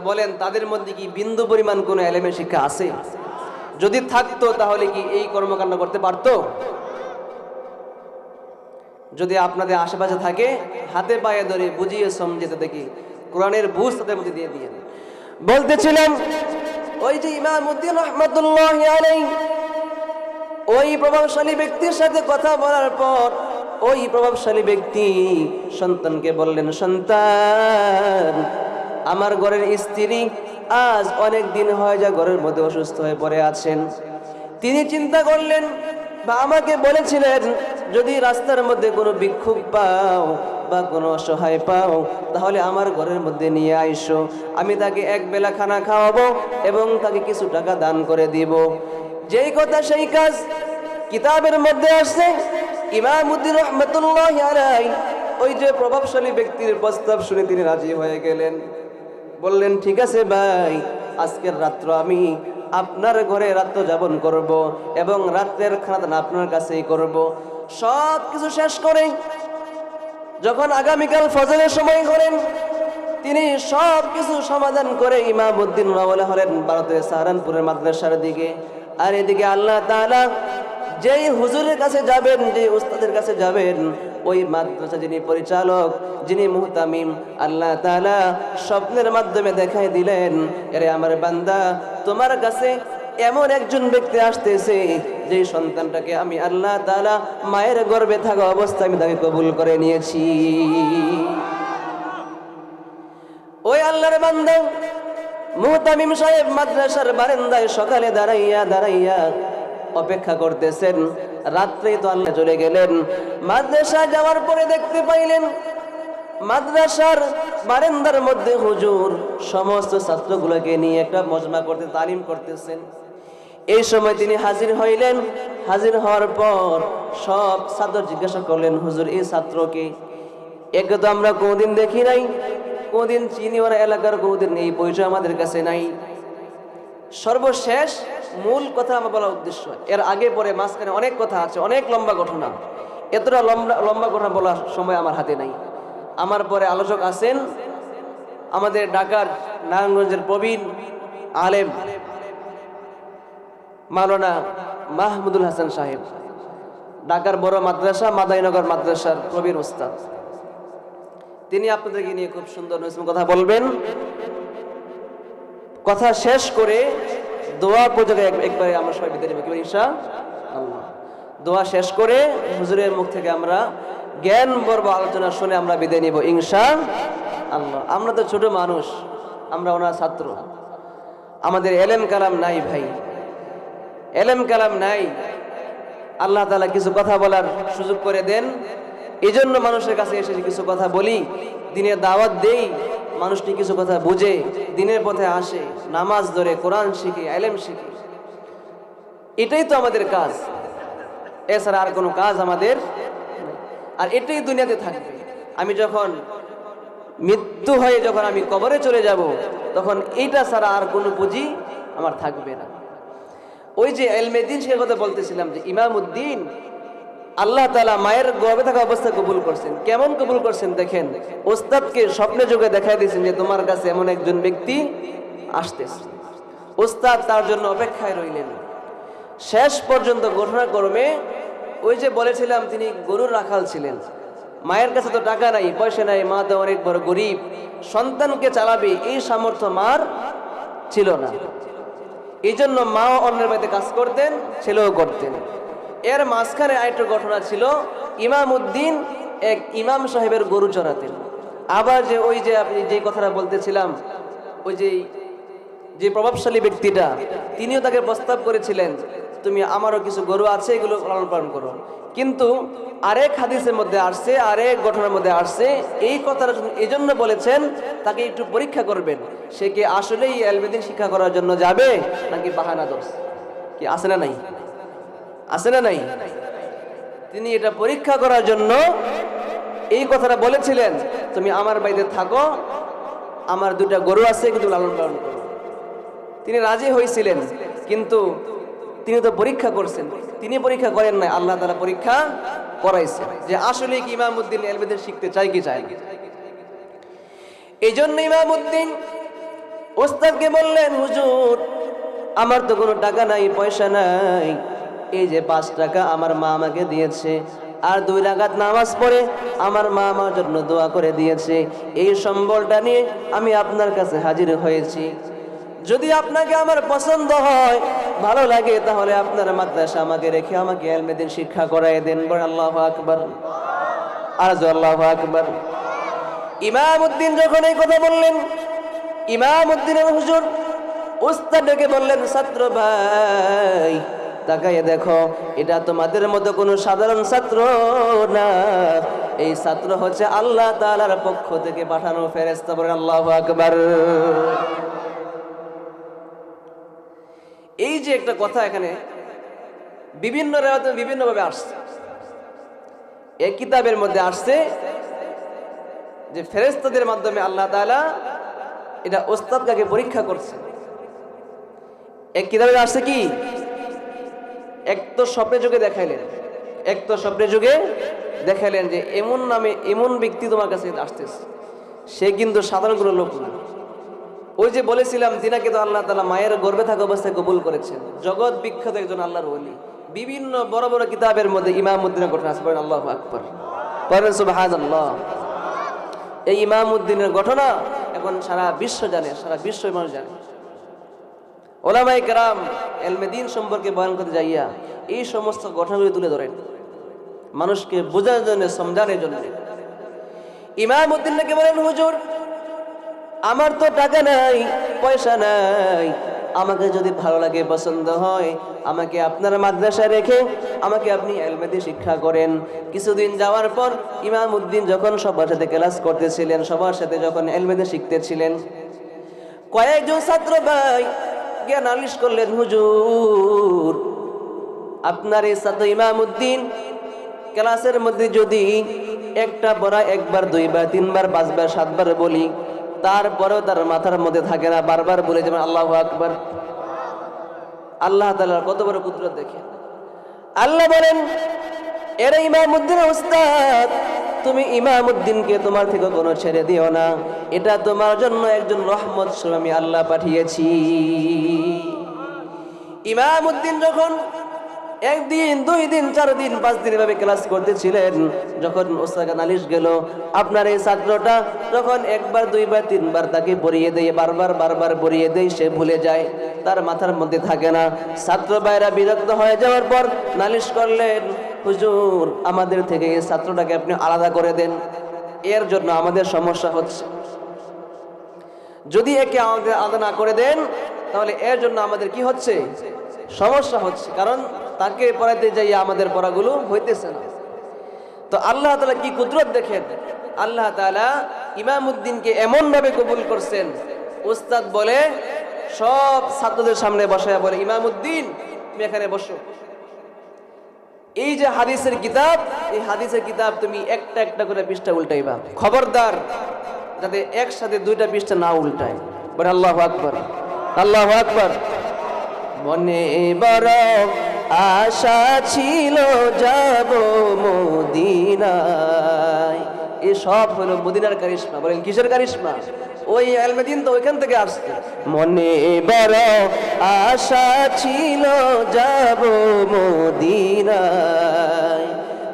[SPEAKER 1] বলেন তাদের মধ্যে কি বিন্দু পরিমাণ কোনো এলেমের শিক্ষা আছে? যদি থাকতো তাহলে কি এই কর্মকাণ্ড করতে পারতো? যদি আপনাদের আশেপাশে থাকে হাতে পায়ে ধরে বুঝিয়ে সমঝে তাদেরকে কোরআনের বুঝ তাদের মধ্যে দিয়ে দিয়ে। বলতেছিলাম ওই যে ইমামউদ্দিন রাহমাতুল্লাহি আলাইহি ওই প্রভাবশালী ব্যক্তির সাথে কথা বলার পর ওই প্রভাবশালী ব্যক্তি সন্তানকে বললেন, সন্তান, আমার ঘরের স্ত্রী আজ অনেক দিন হয় যা ঘরের মধ্যে অসুস্থ হয়ে পড়ে আছেন। তিনি চিন্তা করলেন বা আমাকে বলেছিলেন, যদি রাস্তার মধ্যে কোনো ভিক্ষুক পাও বা কোনো অসহায় পাও তাহলে আমার ঘরের মধ্যে নিয়ে আইসো, আমি তাকে এক বেলা খানা খাওয়াবো এবং তাকে কিছু টাকা দান করে দিব। যেই কথা সেই কাজ, কিতাবের মধ্যে আসছে ইমামউদ্দিন রাহমাতুল্লাহি আলাইহি ওই যে প্রভাবশালী ব্যক্তির প্রস্তাব শুনে তিনি রাজি হয়ে গেলেন। বললেন, ঠিক আছে ভাই, আজকের রাত্র আমি আপনার ঘরে রাত্র যাপন করব এবং রাত্রের খানা আপনার কাছেই করব। সব কিছু শেষ করে যখন আগামীকাল ফজরের সময় করেন, তিনি সব কিছু সমাধান করে ইমামউদ্দিন রওনা হলেন ভারতের সাহারানপুরের মাদ্রাসার দিকে। আর এদিকে আল্লাহ তাআলা যেই হুজুরের কাছে যাবেন, যে উস্তাদের কাছে যাবেন, ওই মাদ্রাসা যিনি পরিচালক, যিনি মুহতামিম, আল্লাহ তাআলা স্বপ্নের মাধ্যমে দেখাই দিলেন, আরে আমার বান্দা, তোমার কাছে এমন একজন ব্যক্তি আসতেছে যে সন্তানটাকে আমি আল্লাহ তাআলা মায়ের গর্ভে থাকা অবস্থায় আমি তাকে কবুল করে নিয়েছি। ওই আল্লাহর বান্দা মুহতামিম সাহেব মাদ্রাসার বারান্দায় সকালে দাঁড়াইয়া অপেক্ষা করতেছেন। রাত্রেই তো আল্লাহ চলে গেলেন। মাদ্রাসা যাওয়ার পরে দেখতে পাইলেন মাদ্রাসার বারান্দার মধ্যে হুজুর সমস্ত ছাত্রগুলোকে নিয়ে একটা মজমা করতে তালিম করতেছেন। এই সময় তিনি হাজির হইলেন। হাজির হওয়ার পর সব ছাত্র জিজ্ঞাসা করলেন, হুজুর এই ছাত্রকে? একে তো আমরা কোনোদিন দেখি নাই, কোনোদিন চিনি ওরা এলাকার কোনোদিন এই পরিচয় আমাদের কাছে নাই। সর্বশেষ মূল কথা আমার বলার উদ্দেশ্য, এর আগে পরে মাঝখানে অনেক কথা আছে, অনেক লম্বা ঘটনা, এতটা লম্বা ঘটনা বলার সময় আমার হাতে নাই। আমার পরে আলোচক আছেন আমাদের ঢাকার নারায়ণগঞ্জের প্রবীণ আলেম মাওলানা মাহমুদুল হাসান সাহেব, ঢাকার বড় মাদ্রাসা মাদাইনগর মাদ্রাসার প্রবীণ উস্তাদ। তিনি আপনাদেরকে নিয়ে খুব সুন্দর কথা বলবেন। কথা শেষ করে দোয়া পর্যন্ত একবারে আমরা সবাই বিদায় নেব, কি ইনশাআল্লাহ। দোয়া শেষ করে হুজুরের মুখ থেকে আমরা জ্ঞান বর্ব আলোচনা শুনে আমরা বিদায় নিব ইনশাআল্লাহ। আমরা তো ছোট মানুষ, আমরা ওনার ছাত্র, আমাদের এলেম কালাম নাই ভাই, এলেম কালাম নাই। আল্লাহ তাআলা কিছু কথা বলার সুযোগ করে দেন, এই জন্য মানুষের কাছে এসে কিছু কথা বলি, দিনের দাওয়াত দেই, মানুষটি কিছু কথা বুঝে দিনের পথে আসে, নামাজ ধরে, কোরআন শিখে, ইলম শিখে। এটাই তো আমাদের কাজ, এছাড়া আর কোনো কাজ আমাদের নাই। আর এটাই দুনিয়াতে থাকবে। আমি যখন মৃত্যু হয়ে যখন আমি কবরে চলে যাব, তখন এইটা ছাড়া আর কোনো পুঁজি আমার থাকবে না। ওই যে ইলমে দ্বীন সে কথা বলতেছিলাম, যে ইমামউদ্দিন আল্লাহ তাআলা মায়ের গর্ভে থাকা অবস্থায় কবুল করছেন। কেমন কবুল করছেন দেখেন, ওস্তাদকে স্বপ্নে যোগে দেখাই দিয়েছেন যে তোমার কাছে এমন একজন ব্যক্তি আসতেছে। ওস্তাদ তার জন্য অপেক্ষায় রইলেন। শেষ পর্যন্ত ঘটনাক্রমে ওই যে বলেছিলাম তিনি গরুর রাখাল ছিলেন, মায়ের কাছে তো টাকা নাই, পয়সা নাই, মা তো অনেক বড় গরিব, সন্তানকে চালাবে এই সামর্থ্য মার ছিল না। এই জন্য মাও অন্যের বাড়িতে কাজ করতেন, ছেলেও করতেন। এর মাঝখানে আরেকটা ঘটনা ছিল, ইমামউদ্দিন এক ইমাম সাহেবের গরু চড়াতেন। আবার যে ওই যে আপনি যে কথাটা বলতেছিলাম, ওই যে প্রভাবশালী ব্যক্তিটা, তিনিও তাকে প্রস্তাব করেছিলেন তুমি আমারও কিছু গরু আছে, এগুলো লালন পালন করো। কিন্তু আরেক হাদিসের মধ্যে আসছে, আরেক ঘটনার মধ্যে আসছে, এই কথাটা এই জন্য বলেছেন তাকে একটু পরীক্ষা করবেন, সে কি আসলেই ইলমে দ্বীন শিক্ষা করার জন্য যাবে নাকি বাহানা দোষ, কি আছে না নাই, আছে না নাই। তিনি এটা পরীক্ষা করার জন্য এই কথাটা বলেছিলেন, তুমি আমার বাড়িতে থাকো, আমার দুটা গরু আছে, কিন্তু লালন পালন করো। তিনি রাজি হয়েছিলেন, কিন্তু তিনি তো পরীক্ষা করছেন, তিনি পরীক্ষা করেন নাই, আল্লাহ তাআলা পরীক্ষা করাইছেন যে আসলে কি ইমামউদ্দিন ইলমে দ্বীন শিখতে চায় কি চায় না। এই জন্য ইমামউদ্দিন ওস্তাদকে বললেন, হুজুর আমার তো কোনো টাকা নাই, পয়সা নাই, এই যে 5 টাকা আমার মা আমাকে দিয়েছে, আর 2 রাকাত নামাজ পড়ে আমার মা আমার জন্য দোয়া করে দিয়েছে, এই সম্বলটা নিয়ে আমি আপনার কাছে হাজির হয়েছি। যদি আপনাকে আমার পছন্দ হয়, ভালো লাগে, তাহলে আপনার মাদ্রাসা আমাকে রেখে আমাকে ইলমে দ্বীন শিক্ষা করায় দেন। বলেন আল্লাহু আকবার, আর আল্লাহু আকবার। ইমামউদ্দিন যখন এই কথা বললেন, ইমামউদ্দিনের হুজুর উস্তাদ ডেকে বললেন, ছাত্র ভাই তাকাইয়ে দেখো, এটা তোমাদের মতো কোনো সাধারণ ছাত্র না, এই ছাত্র হচ্ছে আল্লাহ তাআলার পক্ষ থেকে পাঠানো ফেরেশতা। বলেন আল্লাহু আকবার। এই যে একটা কথা এখানে বিভিন্ন রাতে বিভিন্নভাবে আসছে, এই কিতাবের মধ্যে আসছে যে ফেরেশতাদের মাধ্যমে আল্লাহ তাআলা এটা ওস্তাদকে পরীক্ষা করছে। এক কিতাবে আসছে কি, এক তো স্বপ্নে যুগে দেখাইলেন, এক তো স্বপ্নে যুগে দেখাইলেন যে এমন নামে এমন ব্যক্তি তোমার কাছে আসতেছে, সে কিন্তু সাধারণ কোনো লোক না। ওই যে বলেছিলাম তিনাকে তো আল্লাহ তাআলা মায়ের গর্ভে থাকা অবস্থায় কবুল করেছেন, জগৎ বিখ্যাত একজন আল্লাহর ওলি। বিভিন্ন বড় বড় কিতাবের মধ্যে ইমামউদ্দিনের ঘটনা আছে। বলেন আল্লাহু আকবার, বলেন সুবহানাল্লাহ। এই ইমামউদ্দিনের ঘটনা এখন সারা বিশ্ব জানে, সারা বিশ্ব মানুষ জানে। ওলামায়ে কেরাম ইলমে দ্বীন সম্পর্কে বয়ান করতে যাইয়া এই সমস্ত ঘটনাগুলি তুলে ধরেন, মানুষকে বোঝানোর জন্য, সমঝানোর জন্য। ইমামউদ্দিনকে বলেন, হুজুর আমার তো টাকা নাই, পয়সা নাই, আমাকে যদি ভালো লাগে, পছন্দ হয়, আমাকে আপনার মাদ্রাসায় রেখে আমাকে আপনি ইলমে দ্বীন শিক্ষা করেন। কিছুদিন যাওয়ার পর ইমামউদ্দিন যখন সবার সাথে ক্লাস করতেছিলেন, সবার সাথে যখন ইলমে দ্বীন শিখতেছিলেন, কয়েকজন ছাত্র ভাই গিয়ে নালিশ করলেন, হুজুর আপনার এই ছাত্র ইমামউদ্দিন ক্লাসের মধ্যে যদি একটা পড়া একবার, দুইবার, তিনবার, পাঁচবার, সাতবার বলি, তারপরেও তার মাথার মধ্যে থাকে না, বারবার বলে যেমন আল্লাহু আকবার। আল্লাহ তাআলার কত বড় কুদরত দেখেন। আল্লাহ বলেন, এর ইমামউদ্দিনের উস্তাদ, তুমি ইমামউদ্দিনকে তোমার থেকে কোনো ছেড়ে দিও না, এটা তোমার জন্য একজন রহমত স্বরূপ আমি আল্লাহ পাঠিয়েছি। ইমামউদ্দিন যখন একদিন, 2 দিন, 4 দিন, 5 দিন এভাবে ক্লাস করতেছিলেন, যখন ওস্তাদকে নালিশ গেল, আপনার এই ছাত্রটা যখন একবার, দুইবার, তিনবার তাকে পড়িয়ে দেয়, বারবার পড়িয়ে দেয়, সে ভুলে যায়, তার মাথার মধ্যে থাকে না। ছাত্র ভাইরা বিরক্ত হয়ে যাওয়ার পর নালিশ করলেন, হুজুর আমাদের থেকে এই ছাত্রটাকে আপনি আলাদা করে দেন, এর জন্য আমাদের সমস্যা হচ্ছে। যদি একে আমাদের আলাদা না করে দেন, তাহলে এর জন্য আমাদের কি হচ্ছে? সমস্যা হচ্ছে, কারণ তাকে পড়াইতে যাই আমাদের পড়াগুলো হইতেছে না। তো আল্লাহ তাআলা কি কুদরত দেখেন। আল্লাহ তাআলা ইমামউদ্দিনকে এমন ভাবে কবুল করছেন, উস্তাদ বলে সব ছাত্রদের সামনে বসায়া বলে, ইমামউদ্দিন তুমি এখানে বসো, এই যে হাদিসের কিতাব, এই হাদিসের কিতাব তুমি একটা একটা করে পৃষ্ঠা উল্টাইবা, খবরদার যাতে একসাথে 2টা পৃষ্ঠা না উল্টায়। বলে আল্লাহু আকবার, আল্লাহু আকবার। মনে বড় আশা ছিল যাব মদিনায়, এই সব হলো মদিনার কারিশমা। বলেন কিসের কারিশমা? ওই আলমেদিন তো ওইখান থেকে আসছে। মনে বড় আশা ছিল যাব মদিনায়,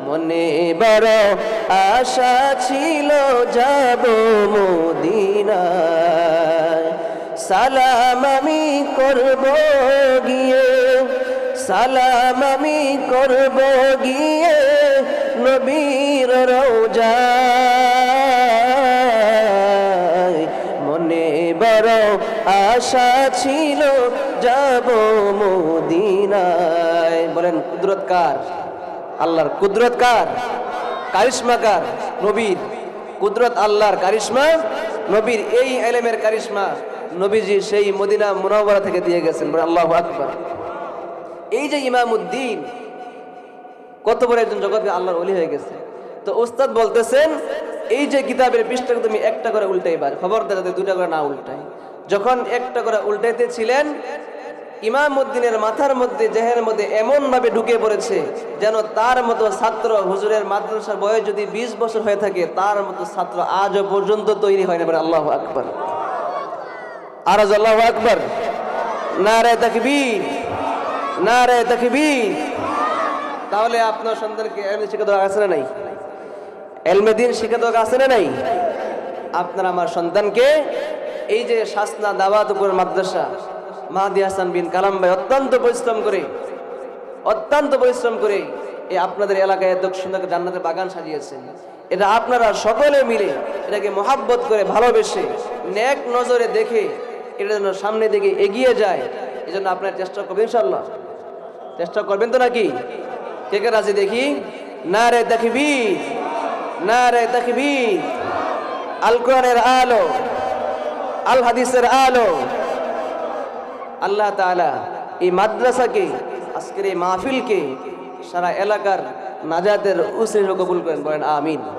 [SPEAKER 1] মনে বড় আশা ছিল যাব মদিনায়, সালাম আমি করব গিয়ে, সালাম আমি করব গিয়ে নবীর রওজায়, মনে বড় আশা ছিল যাব মদিনায়। বলেন কুদরত কার? আল্লাহর। কুদরত কার? কারিশমা কার? নবীর। কুদরত আল্লাহর, কারিশমা নবীর। এই ইলমের কারিশমা নবীজি সেই মদিনা মুনাওয়ারা থেকে দিয়ে গেছেন। বলে আল্লাহু আকবার। এই যে ইমামউদ্দিন কত বড় একজন জগতে আল্লাহর ওলি হয়ে গেছে। তো উস্তাদ বলতেছেন, এই যে কিতাবের পৃষ্ঠাকে তুমি একটা করে উল্টাইবার, খবরদার যাতে 2টা করে না উল্টাই। যখন একটা করে উল্টাইতেছিলেন, ইমামউদ্দিনের মাথার মধ্যে, জেহেনের মধ্যে এমন ভাবে ঢুকে পড়েছে যেন তার মতো ছাত্র, হুজুরের মাদ্রাসার বয়স যদি 20 বছর হয়ে থাকে, তার মতো ছাত্র আজও পর্যন্ত তৈরি হয় না। বলে আল্লাহু আকবার, আর আল্লাহু আকবার। নারে তাকবীর, নারে তাকবীর। তাহলে আপনার সন্তানকে ইলম শিক্ষা দরকার আছে না নাই? ইলমে দ্বীন শিক্ষা দরকার আছে না নাই? আপনার আমার সন্তানকে এই যে শাসনা দাওয়াতুল মাদ্রাসা মাহদি হাসান বিন কালাম ভাই অত্যন্ত পরিশ্রম করে এই আপনাদের এলাকায় এত সুন্দর জান্নাতের বাগান সাজিয়েছেন। এটা আপনারা সকলে মিলে এটাকে মহাব্বত করে, ভালোবেসে, নেক নজরে দেখে এটা যেন সামনে দিকে এগিয়ে যায়, এই জন্য আপনার চেষ্টা করবেন। ইনশাআল্লাহ চেষ্টা করবেন তো নাকি? কে কে রাজি দেখি? নারে তাকবীর, নারে তাকবীর। আল কোরআনের আলো, আল হাদিসের আলো। আল্লাহ তাআলা এই মাদ্রাসাকে, আজকের এই মাহফিলকে সারা এলাকার নাজাতের উসিলা কবুল করেন। বলেন আমিন।